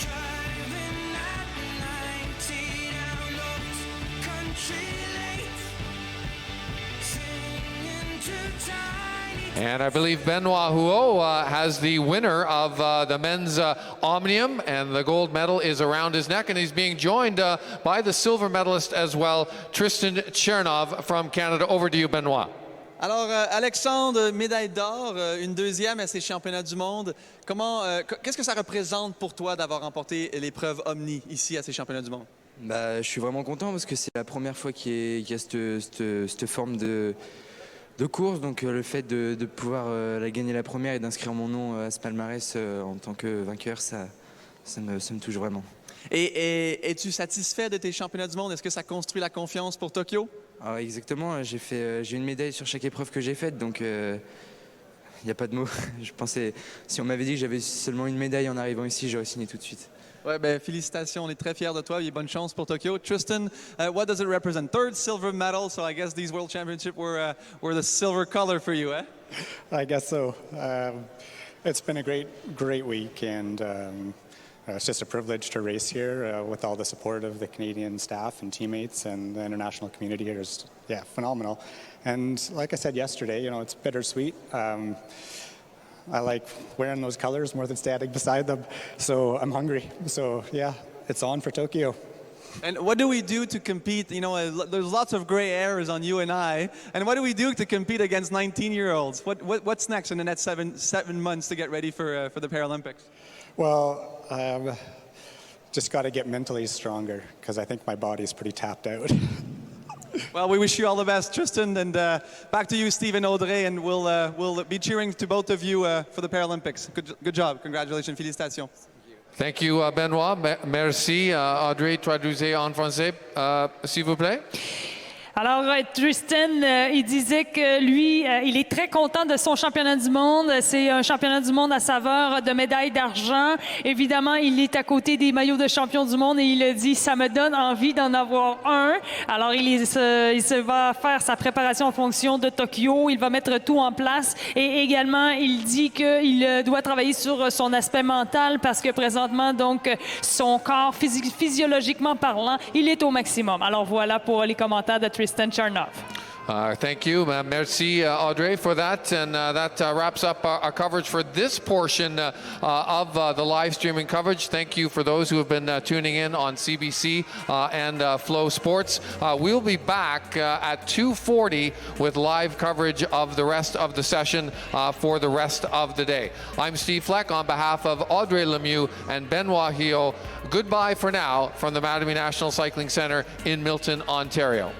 driving at 90 down those country lanes, singing to tiny. And I believe Benoit Huot has the winner of the men's Omnium, and the gold medal is around his neck, and he's being joined by the silver medalist as well, Tristan Chernov from Canada. Over to you, Benoit. Alors, Alexandre, médaille d'or, une deuxième à ces championnats du monde. Qu'est-ce que ça représente pour toi d'avoir remporté l'épreuve Omni ici à ces championnats du monde? Je suis vraiment content parce que c'est la première fois qu'il y a cette forme de course. Donc le fait de pouvoir la gagner la première et d'inscrire mon nom à ce palmarès en tant que vainqueur, ça me touche vraiment. Et es-tu satisfait de tes championnats du monde? Est-ce que ça construit la confiance pour Tokyo? Ah, exactement, j'ai une médaille sur chaque épreuve que j'ai faite, donc il n'y a pas de mots. Je pensais, si on m'avait dit que j'avais seulement une médaille en arrivant ici, j'aurais signé tout de suite. Ouais, ben, félicitations, on est très fiers de toi et bonne chance pour Tokyo. Tristan, what does it represent? Third silver medal, so I guess these World Championships were the silver color for you, eh? I guess so. It's been a great week, and it's just a privilege to race here with all the support of the Canadian staff and teammates, and the international community here is, phenomenal. And like I said yesterday, it's bittersweet. I like wearing those colors more than standing beside them, so I'm hungry. So yeah, it's on for Tokyo. And what do we do to compete? There's lots of gray areas on you and I. And what do we do to compete against 19-year-olds? What's next in the next seven months to get ready for the Paralympics? Well, just got to get mentally stronger because I think my body's pretty tapped out. Well, we wish you all the best, Tristan, and back to you, Stephen Audrey, and we'll be cheering to both of you for the Paralympics. Good job. Congratulations. Félicitations. Thank you, Benoit. Merci. Audrey, traduisez en français, s'il vous plaît. Alors, Tristan, il disait que lui, il est très content de son championnat du monde. C'est un championnat du monde à saveur de médailles d'argent. Évidemment, il est à côté des maillots de champion du monde et il a dit « ça me donne envie d'en avoir un ». Alors, il se va faire sa préparation en fonction de Tokyo. Il va mettre tout en place. Et également, il dit qu'il doit travailler sur son aspect mental parce que présentement, donc, son corps, physiologiquement parlant, il est au maximum. Alors, voilà pour les commentaires de Tristan Charnov. Thank you. Merci, Audrey, for that. And that wraps up our coverage for this portion of the live streaming coverage. Thank you for those who have been tuning in on CBC and Flow Sports. We'll be back at 2:40 with live coverage of the rest of the session for the rest of the day. I'm Steve Fleck on behalf of Audrey Lemieux and Benoit Hio. Goodbye for now from the Mattamy National Cycling Centre in Milton, Ontario.